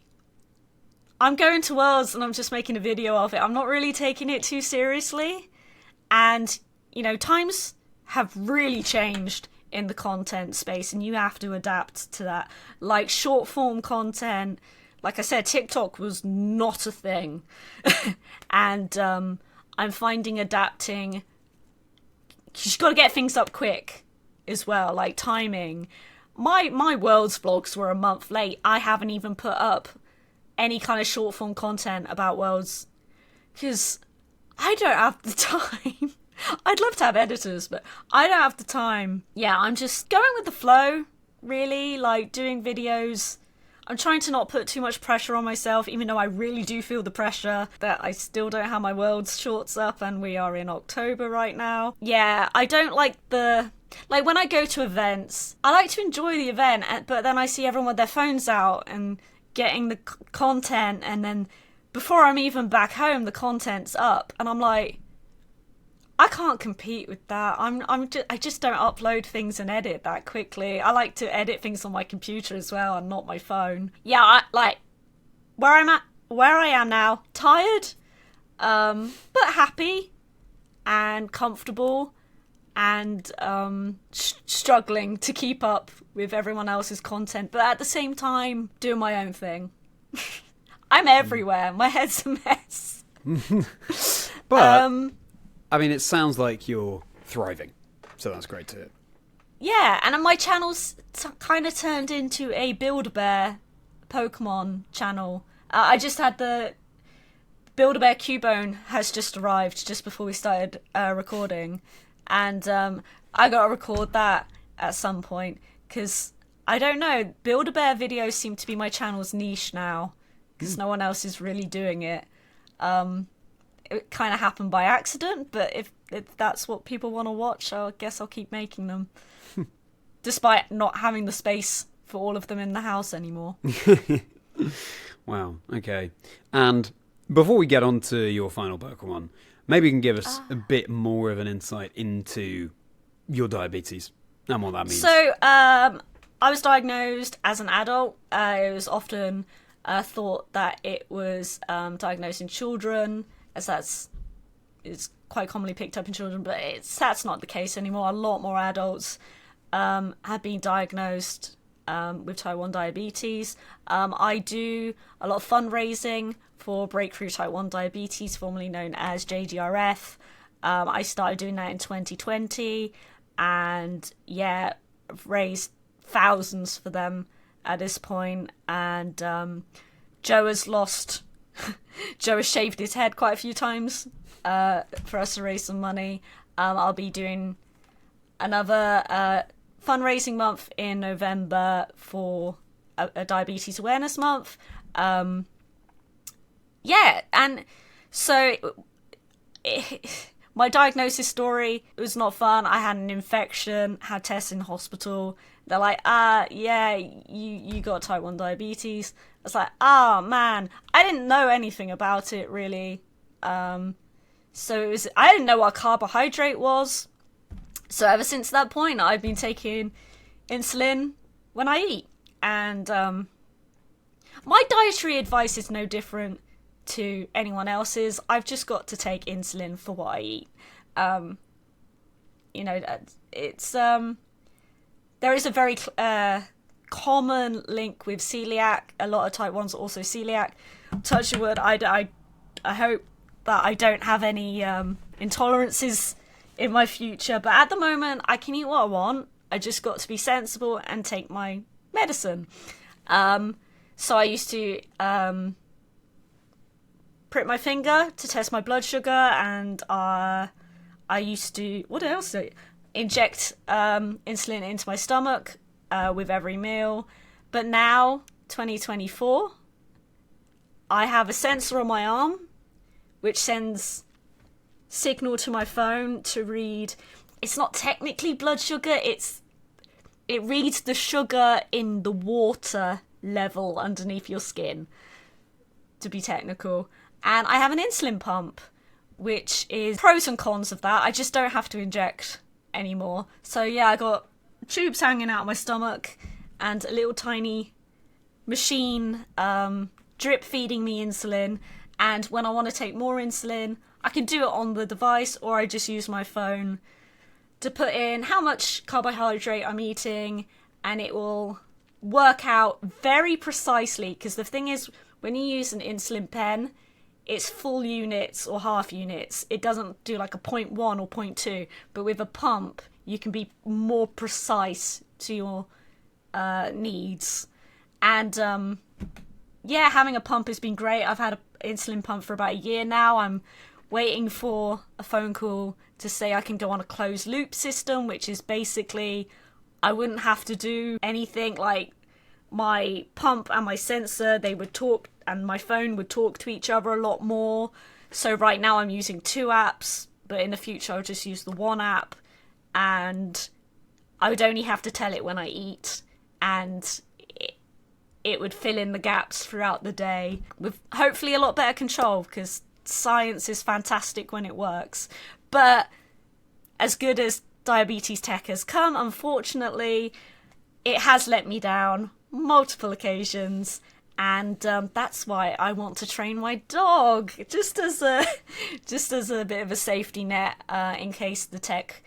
I'm going to Worlds and I'm just making a video of it. I'm not really taking it too seriously. And, you know, times have really changed in the content space, and you have to adapt to that. Like, short form content, like I said, TikTok was not a thing. And I'm finding adapting, you've got to get things up quick as well, like timing. My Worlds vlogs were a month late. I haven't even put up any kind of short form content about Worlds because I don't have the time. I'd love to have editors, but I don't have the time. Yeah, I'm just going with the flow, really, like doing videos. I'm trying to not put too much pressure on myself, even though I really do feel the pressure that I still don't have my Worlds shorts up, and we are in October right now. Yeah, I don't like like, when I go to events, I like to enjoy the event, but then I see everyone with their phones out, and getting the content, and then before I'm even back home, the content's up, and I'm like, I can't compete with that. I just don't upload things and edit that quickly. I like to edit things on my computer as well, and not my phone. Yeah, where I am now, tired, but happy and comfortable, and struggling to keep up with everyone else's content, but at the same time doing my own thing. I'm everywhere. My head's a mess. But I mean, it sounds like you're thriving, so that's great to hear. Yeah, and my channel's kind of turned into a Build-A-Bear Pokemon channel. I just had the Build-A-Bear Cubone has just arrived just before we started recording, and I gotta record that at some point, because I don't know, Build-A-Bear videos seem to be my channel's niche now, because no one else is really doing it. It kind of happened by accident, but if that's what people want to watch, I guess I'll keep making them. Despite not having the space for all of them in the house anymore. Wow, okay. And before we get on to your final Pokemon, maybe you can give us a bit more of an insight into your diabetes and what that means. So, I was diagnosed as an adult. It was often thought that it was diagnosed in children, as it's quite commonly picked up in children, but that's not the case anymore. A lot more adults have been diagnosed with type 1 diabetes. I do a lot of fundraising for Breakthrough Type 1 Diabetes, formerly known as JDRF. I started doing that in 2020, and yeah, I've raised thousands for them at this point, and Joe has shaved his head quite a few times for us to raise some money. I'll be doing another fundraising month in November for a diabetes awareness month. Yeah, and so my diagnosis story, it was not fun. I had an infection, had tests in hospital. They're like, yeah, you got type 1 diabetes. I was like, man, I didn't know anything about it, really. So I didn't know what a carbohydrate was. So ever since that point, I've been taking insulin when I eat. And my dietary advice is no different to anyone else's. I've just got to take insulin for what I eat. It's there is a very common link with celiac. A lot of type 1s are also celiac. Touch wood, I hope that I don't have any intolerances in my future, but at the moment I can eat what I want. I just got to be sensible and take my medicine. So I used to prick my finger to test my blood sugar, and I used to, what else? Inject insulin into my stomach with every meal. But now, 2024, I have a sensor on my arm which sends signal to my phone to read. It's not technically blood sugar, it reads the sugar in the water level underneath your skin, to be technical. And I have an insulin pump, which is pros and cons of that. I just don't have to inject anymore. So yeah, I got tubes hanging out of my stomach and a little tiny machine drip feeding me insulin. And when I want to take more insulin, I can do it on the device, or I just use my phone to put in how much carbohydrate I'm eating, and it will work out very precisely. Because the thing is, when you use an insulin pen, it's full units or half units. It doesn't do like a 0.1 or 0.2. But with a pump, you can be more precise to your needs. And yeah, having a pump has been great. I've had an insulin pump for about a year now. I'm waiting for a phone call to say I can go on a closed loop system, which is basically I wouldn't have to do anything. Like, my pump and my sensor, they would talk, and my phone would talk to each other a lot more. So right now I'm using 2 apps, but in the future I'll just use the 1 app, and I would only have to tell it when I eat, and it would fill in the gaps throughout the day with hopefully a lot better control, because science is fantastic when it works. But as good as diabetes tech has come, unfortunately, it has let me down multiple occasions. And that's why I want to train my dog, just as a bit of a safety net in case the tech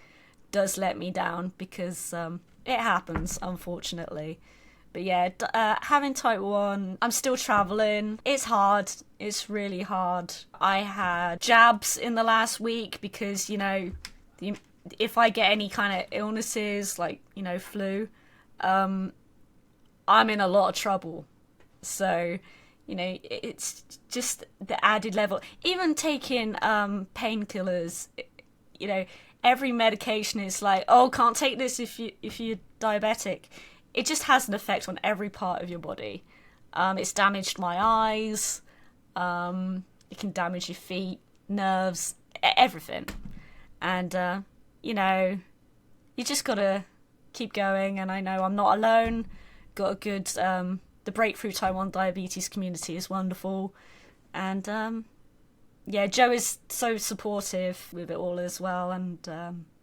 does let me down, because it happens, unfortunately. But yeah, having type 1, I'm still traveling. It's hard. It's really hard. I had jabs in the last week because, if I get any kind of illnesses, like, flu, I'm in a lot of trouble. So, it's just the added level. Even taking painkillers, every medication is like, oh, can't take this if you're diabetic. It just has an effect on every part of your body. It's damaged my eyes. It can damage your feet, nerves, everything. And, you just gotta keep going. And I know I'm not alone. Got a good... the Breakthrough Type 1 Diabetes community is wonderful. And, Joe is so supportive with it all as well, and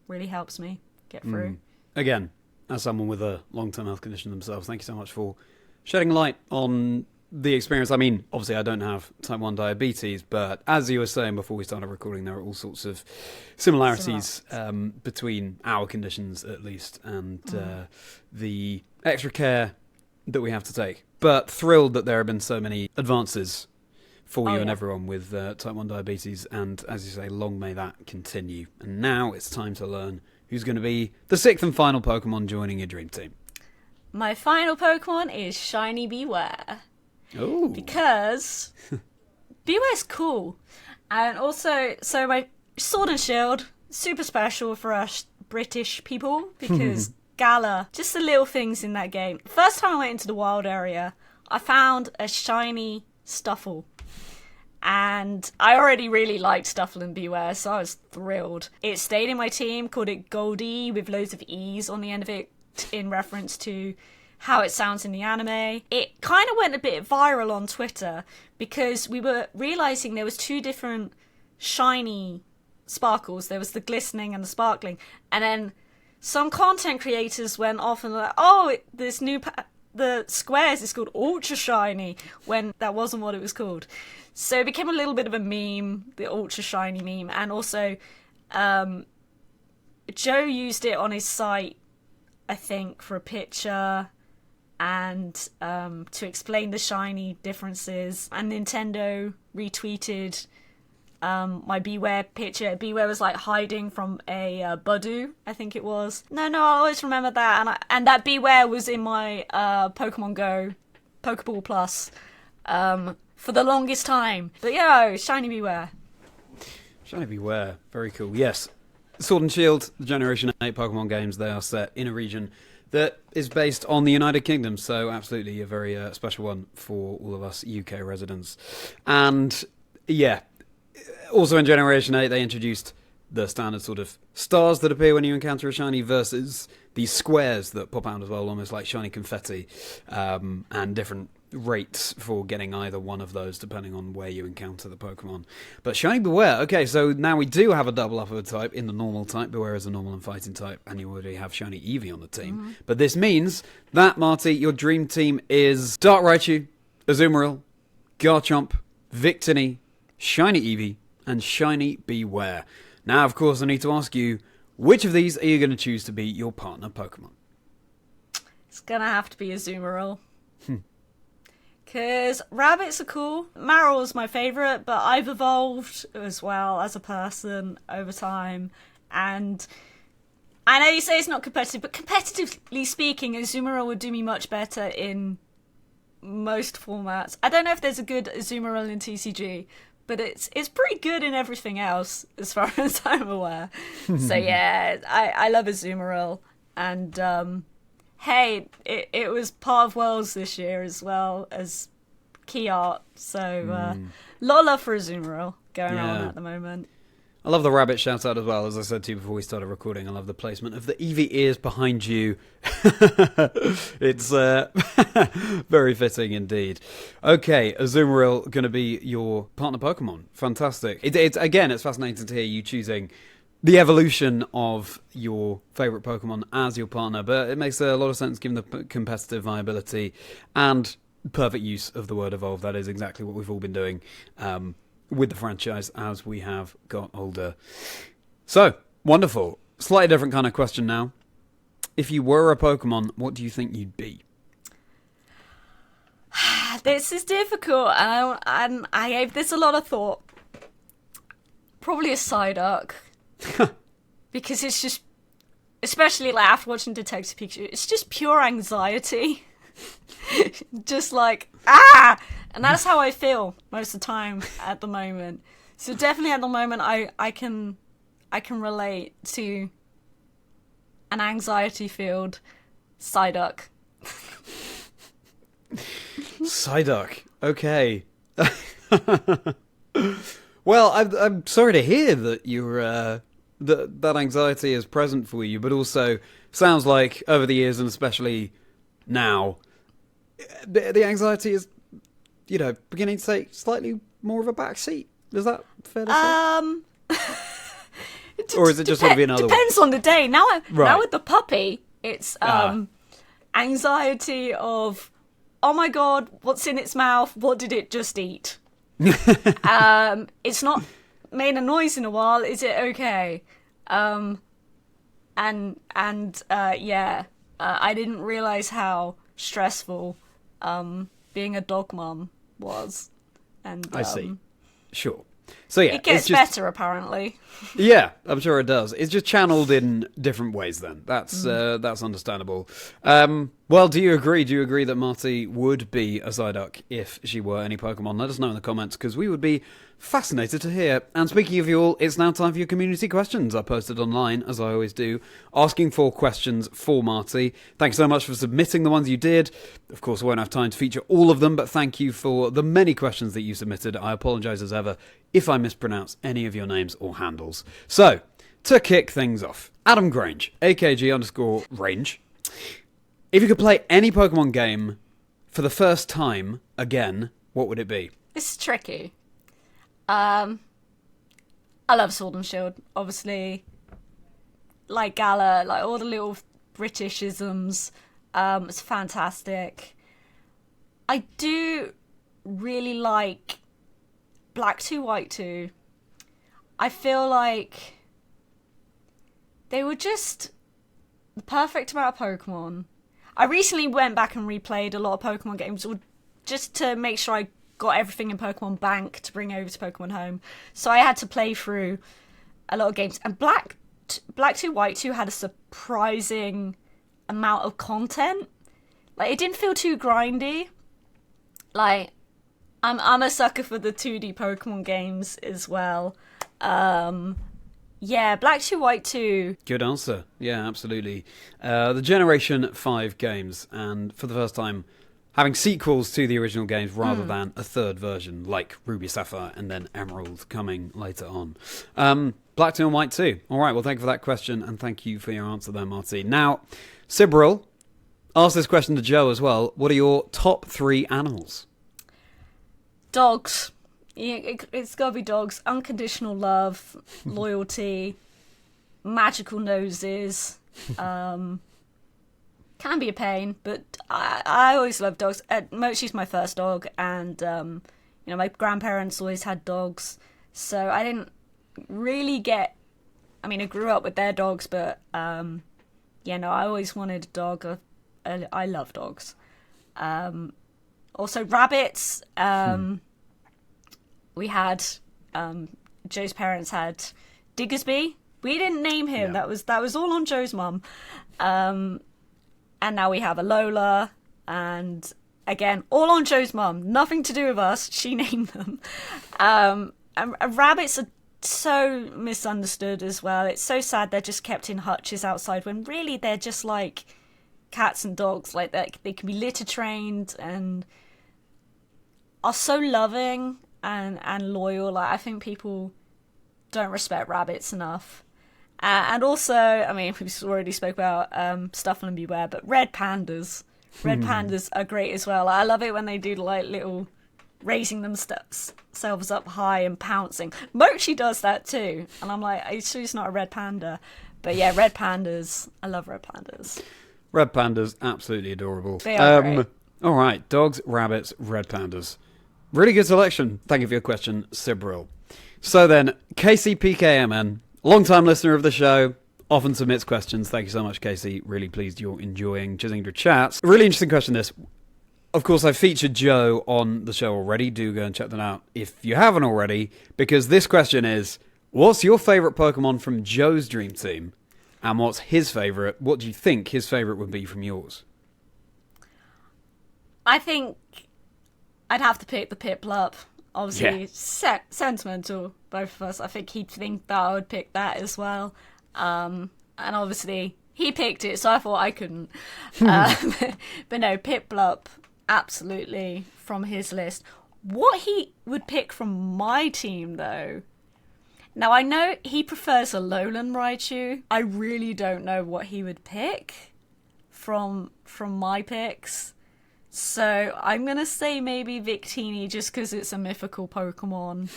really helps me get through. Again, as someone with a long-term health condition themselves, thank you so much for shedding light on the experience. I mean, obviously I don't have type 1 diabetes, but as you were saying before we started recording, there are all sorts of similarities between our conditions, at least, and the extra care that we have to take. But thrilled that there have been so many advances for you and everyone with type 1 diabetes, and as you say, long may that continue. And now it's time to learn who's going to be the 6th and final Pokemon joining your dream team. My final Pokemon is Shiny Beware. Oh. Because Beware's cool. And also, so my Sword and Shield, super special for us British people, because Gala, just the little things in that game. First time I went into the wild area, I found a shiny Stuffle. And I already really liked Stuffle and Beware, so I was thrilled. It stayed in my team, called it Goldie, with loads of E's on the end of it, in reference to how it sounds in the anime. It kind of went a bit viral on Twitter, because we were realising there was 2 different shiny sparkles. There was the glistening and the sparkling. And then some content creators went off and were like, oh, this new... the squares is called Ultra Shiny, when that wasn't what it was called. So it became a little bit of a meme, the Ultra Shiny meme. And also, Joe used it on his site, I think, for a picture and to explain the shiny differences. And Nintendo retweeted my Beware picture. Beware was like hiding from a Budu, I think it was. No, I always remember that. And that Beware was in my Pokemon Go, Pokeball Plus, for the longest time. But Shiny Beware. Shiny Beware, very cool. Yes, Sword and Shield, the Generation 8 Pokemon games, they are set in a region that is based on the United Kingdom, so absolutely a very special one for all of us UK residents. And also in Generation 8 they introduced the standard sort of stars that appear when you encounter a shiny versus these squares that pop out as well, almost like shiny confetti, and different rates for getting either one of those depending on where you encounter the Pokemon. But Shiny Beware, okay, so now we do have a double up of a type in the normal type. Beware is a normal and fighting type, and you already have Shiny Eevee on the team. But this means that, Marti, your dream team is Dark Raichu, Azumarill, Garchomp, Victini, Shiny Eevee, and Shiny Beware. Now, of course, I need to ask you, which of these are you going to choose to be your partner Pokemon? It's going to have to be Azumarill. Because rabbits are cool. Marill's my favourite, but I've evolved as well as a person over time. And I know you say it's not competitive, but competitively speaking, Azumarill would do me much better in most formats. I don't know if there's a good Azumarill in TCG, but it's pretty good in everything else, as far as I'm aware. So yeah, I love Azumarill. And hey, it was part of Worlds this year as well as key art. So lot of love for Azumarill going on at the moment. I love the rabbit shout out as well. As I said to you before we started recording, I love the placement of the Eevee ears behind you. It's very fitting indeed. Okay, Azumarill going to be your partner Pokemon. Fantastic. It's fascinating to hear you choosing the evolution of your favourite Pokemon as your partner, but it makes a lot of sense given the competitive viability and perfect use of the word evolve. That is exactly what we've all been doing with the franchise as we have got older. So, wonderful. Slightly different kind of question now. If you were a Pokemon, what do you think you'd be? This is difficult, and I gave this a lot of thought. Probably a Psyduck. Because it's just, especially like after watching Detective Pikachu, it's just pure anxiety. Just like, and that's how I feel most of the time at the moment. So definitely at the moment I can relate to an anxiety-filled Psyduck. Psyduck. Okay. Well, I'm sorry to hear that you're that anxiety is present for you, but also sounds like over the years and especially now, the anxiety is, beginning to take slightly more of a backseat. Is that fair to say? Or is it just sort of another one? Depends on the day. Now with the puppy, it's anxiety of, oh my god, what's in its mouth? What did it just eat? It's not made a noise in a while. Is it okay? I didn't realize how stressful being a dog mum was. And I see. Sure. So yeah, it gets better apparently. Yeah, I'm sure it does. It's just channeled in different ways. Then that's understandable. Well, do you agree? Do you agree that Marti would be a Psyduck if she were any Pokemon? Let us know in the comments because we would be fascinated to hear. And speaking of you all, it's now time for your community questions. I posted online, as I always do, asking for questions for Marti. Thanks so much for submitting the ones you did. Of course, I won't have time to feature all of them, but thank you for the many questions that you submitted. I apologise as ever if I mispronounce any of your names or handles. So, to kick things off, Adam Grange, AKG_range. If you could play any Pokemon game for the first time again, what would it be? This is tricky. I love Sword and Shield, obviously. Like Gala, like all the little Britishisms. It's fantastic. I do really like Black 2, White 2. I feel like they were just the perfect amount of Pokemon. I recently went back and replayed a lot of Pokemon games just to make sure I got everything in Pokemon Bank to bring over to Pokemon Home. So I had to play through a lot of games. And Black 2, White 2 had a surprising amount of content. Like, it didn't feel too grindy. Like, I'm a sucker for the 2D Pokemon games as well. Yeah, Black 2, White 2. Good answer. Yeah, absolutely. The Generation 5 games, and for the first time, having sequels to the original games rather than a third version, like Ruby Sapphire and then Emerald coming later on. Black 2 and White 2. All right, well, thank you for that question, and thank you for your answer there, Marti. Now, Sibril asked this question to Joe as well. What are your top 3 animals? Dogs. It's gotta be dogs. Unconditional love, loyalty, magical noses. Can be a pain, but I always love dogs. Mochi's my first dog, and my grandparents always had dogs, so I didn't really get. I mean, I grew up with their dogs, but I always wanted a dog. I love dogs. Also, rabbits. We had Joe's parents had Diggersby. We didn't name him. Yeah. That was all on Joe's mum. And now we have a Lola, and again, all on Joe's mum. Nothing to do with us. She named them. And rabbits are so misunderstood as well. It's so sad they're just kept in hutches outside when really they're just like cats and dogs. Like they can be litter trained and are so loving and loyal. Like, I think people don't respect rabbits enough. And also, I mean, we've already spoke about Stuffle and Beware, but red pandas. Red pandas are great as well. I love it when they do like little raising themselves up high and pouncing. Mochi does that too, and I'm like, she's not a red panda. But yeah, red pandas. I love red pandas. Red pandas, absolutely adorable. They are great. All right, dogs, rabbits, red pandas. Really good selection. Thank you for your question, Sibril. So then, KCPKMN, long-time listener of the show, often submits questions. Thank you so much, Casey. Really pleased you're enjoying Chazingdra Chats. Really interesting question, this. Of course, I've featured Joe on the show already. Do go and check that out if you haven't already, because this question is, what's your favourite Pokemon from Joe's Dream Team? And what's his favourite? What do you think his favourite would be from yours? I think I'd have to pick the Piplup. Obviously, sentimental, both of us. I think he'd think that I would pick that as well. And obviously, he picked it, so I thought I couldn't. But no, Piplup, absolutely, from his list. What he would pick from my team, though... Now, I know he prefers a Lowland Raichu. I really don't know what he would pick from my picks. So I'm going to say maybe Victini just because it's a mythical Pokemon.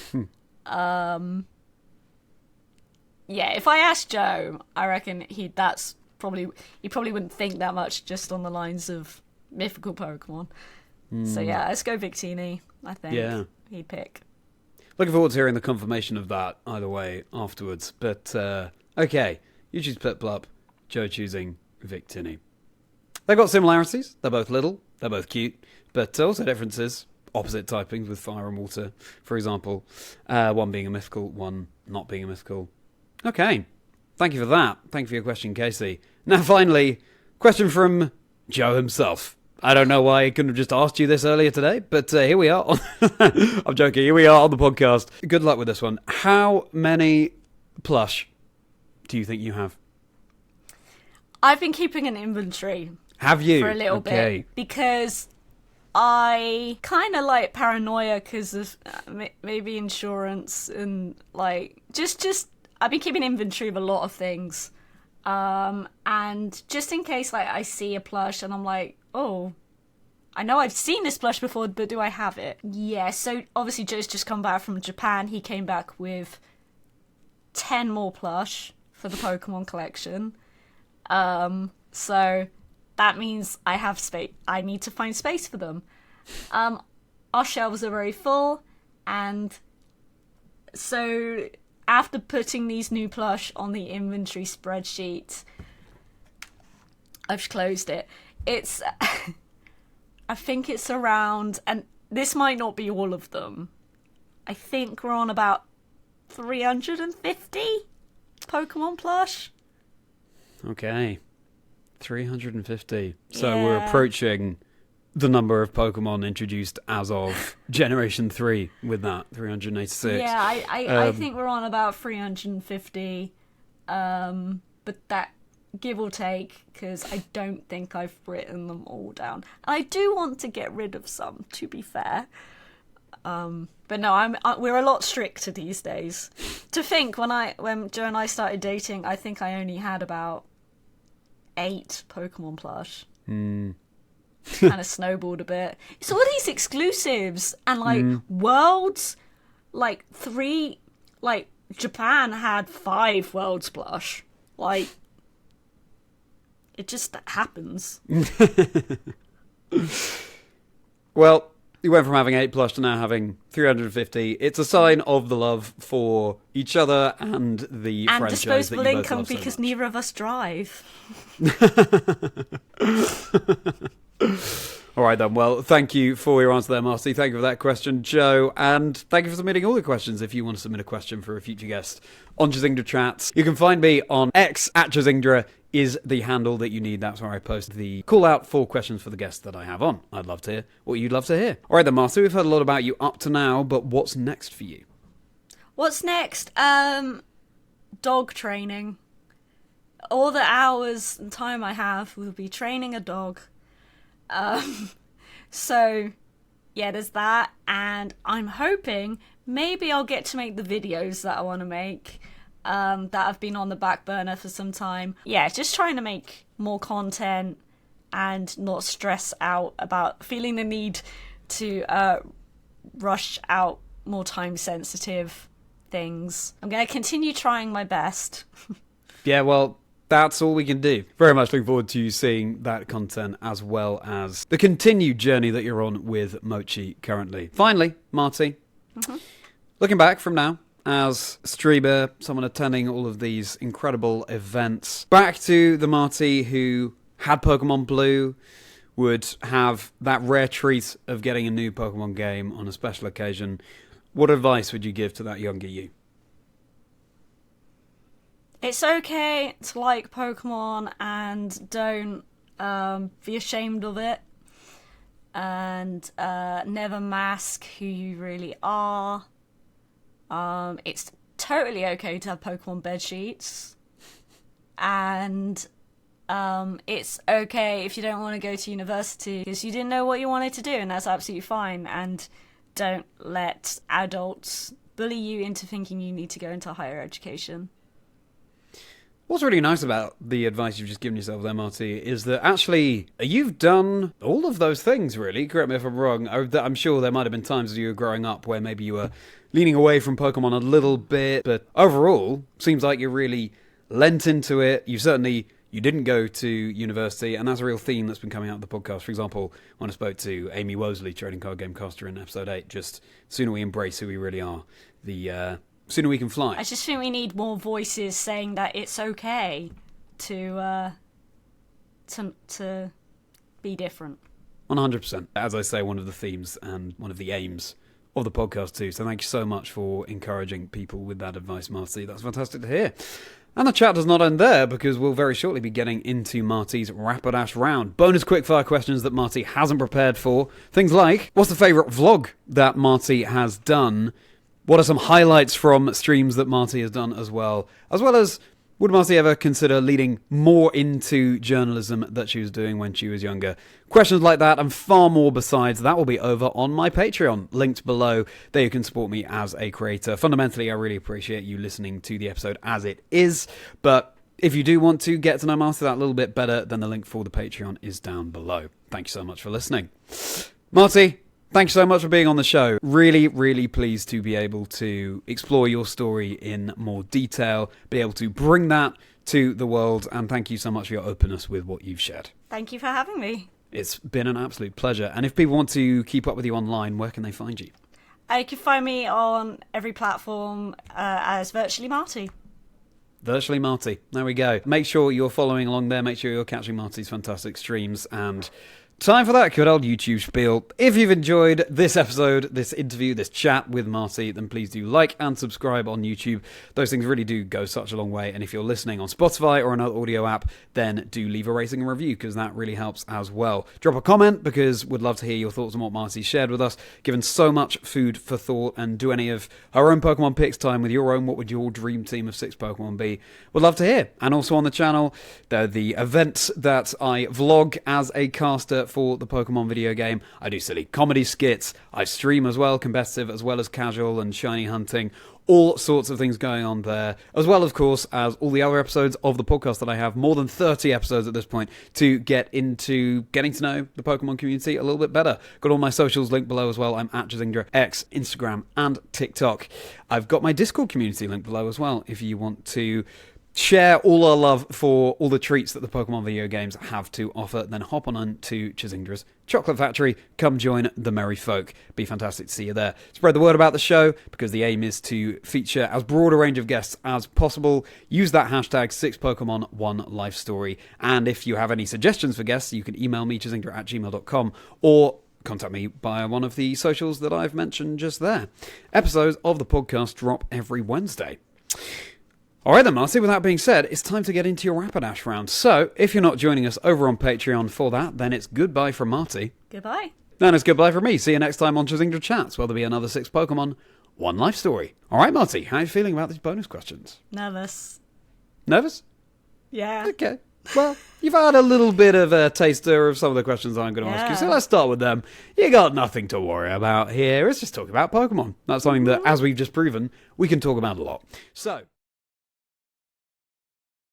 Yeah, if I asked Joe, I reckon he probably wouldn't think that much just on the lines of mythical Pokemon. So yeah, let's go Victini, I think he'd pick. Looking forward to hearing the confirmation of that either way afterwards. But, okay, you choose Piplup, Joe choosing Victini. They've got similarities. They're both little, they're both cute, but also differences. Opposite typings with fire and water, for example. One being a mythical, one not being a mythical. Okay, thank you for that. Thank you for your question, Casey. Now, finally, question from Joe himself. I don't know why I couldn't have just asked you this earlier today, but here we are. I'm joking. Here we are on the podcast. Good luck with this one. How many plush do you think you have? I've been keeping an inventory. Have you? For a little bit. Because I kind of like paranoia because of maybe insurance and like just I've been keeping inventory of a lot of things. And just in case like I see a plush and I'm like, oh, I know I've seen this plush before, but do I have it? Yeah, so obviously Joe's just come back from Japan. He came back with 10 more plush for the Pokemon collection. So that means I have space. I need to find space for them. Our shelves are very full, and so after putting these new plush on the inventory spreadsheet, I've closed it. It's, I think it's around, and this might not be all of them. I think we're on about 350 Pokemon plush. Okay. 350. So we're approaching the number of Pokemon introduced as of Generation 3 with that, 386. Yeah, I think we're on about 350. But that, give or take, because I don't think I've written them all down. I do want to get rid of some, to be fair. But no, we're a lot stricter these days. To think, when Joe and I started dating, I think I only had about 8 Pokemon plush. Kind of snowballed a bit. It's all these exclusives and like worlds, like 3, like Japan had 5 worlds plush. Like, it just happens. Well, you went from having 8 plush to now having 350. It's a sign of the love for each other and the and franchise disposable that you both income love so because much. neither of us drive. All right then, well, thank you for your answer there, Marti. Thank you for that question, Joe, and thank you for submitting all the questions. If you want to submit a question for a future guest on Chazingdra Chats, you can find me on X at Chazingdra is the handle that you need. That's where I post the call out for questions for the guests that I have on. I'd love to hear what you'd love to hear. All right then, Marti, we've heard a lot about you up to now, but what's next for you? What's next? Dog training. All the hours and time I have will be training a dog. So, yeah, there's that. And I'm hoping maybe I'll get to make the videos that I want to make, that have been on the back burner for some time. Yeah, just trying to make more content and not stress out about feeling the need to rush out more time-sensitive things. I'm going to continue trying my best. Yeah, well, that's all we can do. Very much looking forward to seeing that content as well as the continued journey that you're on with Mochi currently. Finally, Marti, looking back from now as streamer, someone attending all of these incredible events, back to the Marti who had Pokemon Blue, would have that rare treat of getting a new Pokemon game on a special occasion. What advice would you give to that younger you? It's okay to like Pokemon and don't be ashamed of it. And never mask who you really are. It's totally okay to have Pokemon bedsheets. And it's okay if you don't want to go to university because you didn't know what you wanted to do, and that's absolutely fine. And don't let adults bully you into thinking you need to go into higher education. What's really nice about the advice you've just given yourself there, Marti, is that actually you've done all of those things, really. Correct me if I'm wrong. I'm sure there might have been times as you were growing up where maybe you were leaning away from Pokemon a little bit, but overall, seems like you really lent into it. You didn't go to university, and that's a real theme that's been coming out of the podcast. For example, when I spoke to Amy Wosley, trading card game caster in episode 8, just sooner we embrace who we really are, the sooner we can fly. I just think we need more voices saying that it's okay to be different. 100%. As I say, one of the themes and one of the aims of the podcast too. So thank you so much for encouraging people with that advice, Marti. That's fantastic to hear. And the chat does not end there, because we'll very shortly be getting into Marti's Rapidash round. Bonus quickfire questions that Marti hasn't prepared for. Things like, what's the favourite vlog that Marti has done? What are some highlights from streams that Marti has done as well as, would Marti ever consider leading more into journalism that she was doing when she was younger? Questions like that and far more besides, that will be over on my Patreon, linked below. There you can support me as a creator. Fundamentally, I really appreciate you listening to the episode as it is, but if you do want to get to know Marti that a little bit better, then the link for the Patreon is down below. Thank you so much for listening. Marti, thank you so much for being on the show. Really, really pleased to be able to explore your story in more detail, be able to bring that to the world, and thank you so much for your openness with what you've shared. Thank you for having me. It's been an absolute pleasure. And if people want to keep up with you online, where can they find you? You can find me on every platform as Virtually Marti. Virtually Marti. There we go. Make sure you're following along there. Make sure you're catching Marti's fantastic streams. And time for that good old YouTube spiel. If you've enjoyed this episode, this interview, this chat with Marti, then please do like and subscribe on YouTube. Those things really do go such a long way. And if you're listening on Spotify or another audio app, then do leave a rating and review, because that really helps as well. Drop a comment, because we'd love to hear your thoughts on what Marti shared with us, given so much food for thought. And do any of her own Pokemon picks time with your own. What would your dream team of 6 Pokemon be? Would love to hear. And also on the channel, the events that I vlog as a caster for the Pokemon video game. I do silly comedy skits. I stream as well, competitive as well as casual, and shiny hunting. All sorts of things going on there, as well, of course, as all the other episodes of the podcast that I have, more than 30 episodes at this point, to get into getting to know the Pokemon community a little bit better. Got all my socials linked below as well. I'm at Chazingdra, X, Instagram, and TikTok. I've got my Discord community linked below as well, if you want to share all our love for all the treats that the Pokemon video games have to offer, then hop on to Chazindra's Chocolate Factory. Come join the merry folk. Be fantastic to see you there. Spread the word about the show, because the aim is to feature as broad a range of guests as possible. Use that hashtag 6Pokemon 1 Life Story. And if you have any suggestions for guests, you can email me, chazingdra@gmail.com, or contact me via one of the socials that I've mentioned just there. Episodes of the podcast drop every Wednesday. Alright then, Marti, with that being said, it's time to get into your Rapidash round. So, if you're not joining us over on Patreon for that, then it's goodbye from Marti. Goodbye. And it's goodbye from me. See you next time on Chazingdra Chats, where there'll be another 6 Pokemon, 1 Life Story. Alright, Marti, how are you feeling about these bonus questions? Nervous. Nervous? Yeah. Okay. Well, you've had a little bit of a taster of some of the questions I'm going to ask you, so let's start with them. You got nothing to worry about here. Let's just talk about Pokemon. That's something that, as we've just proven, we can talk about a lot. So,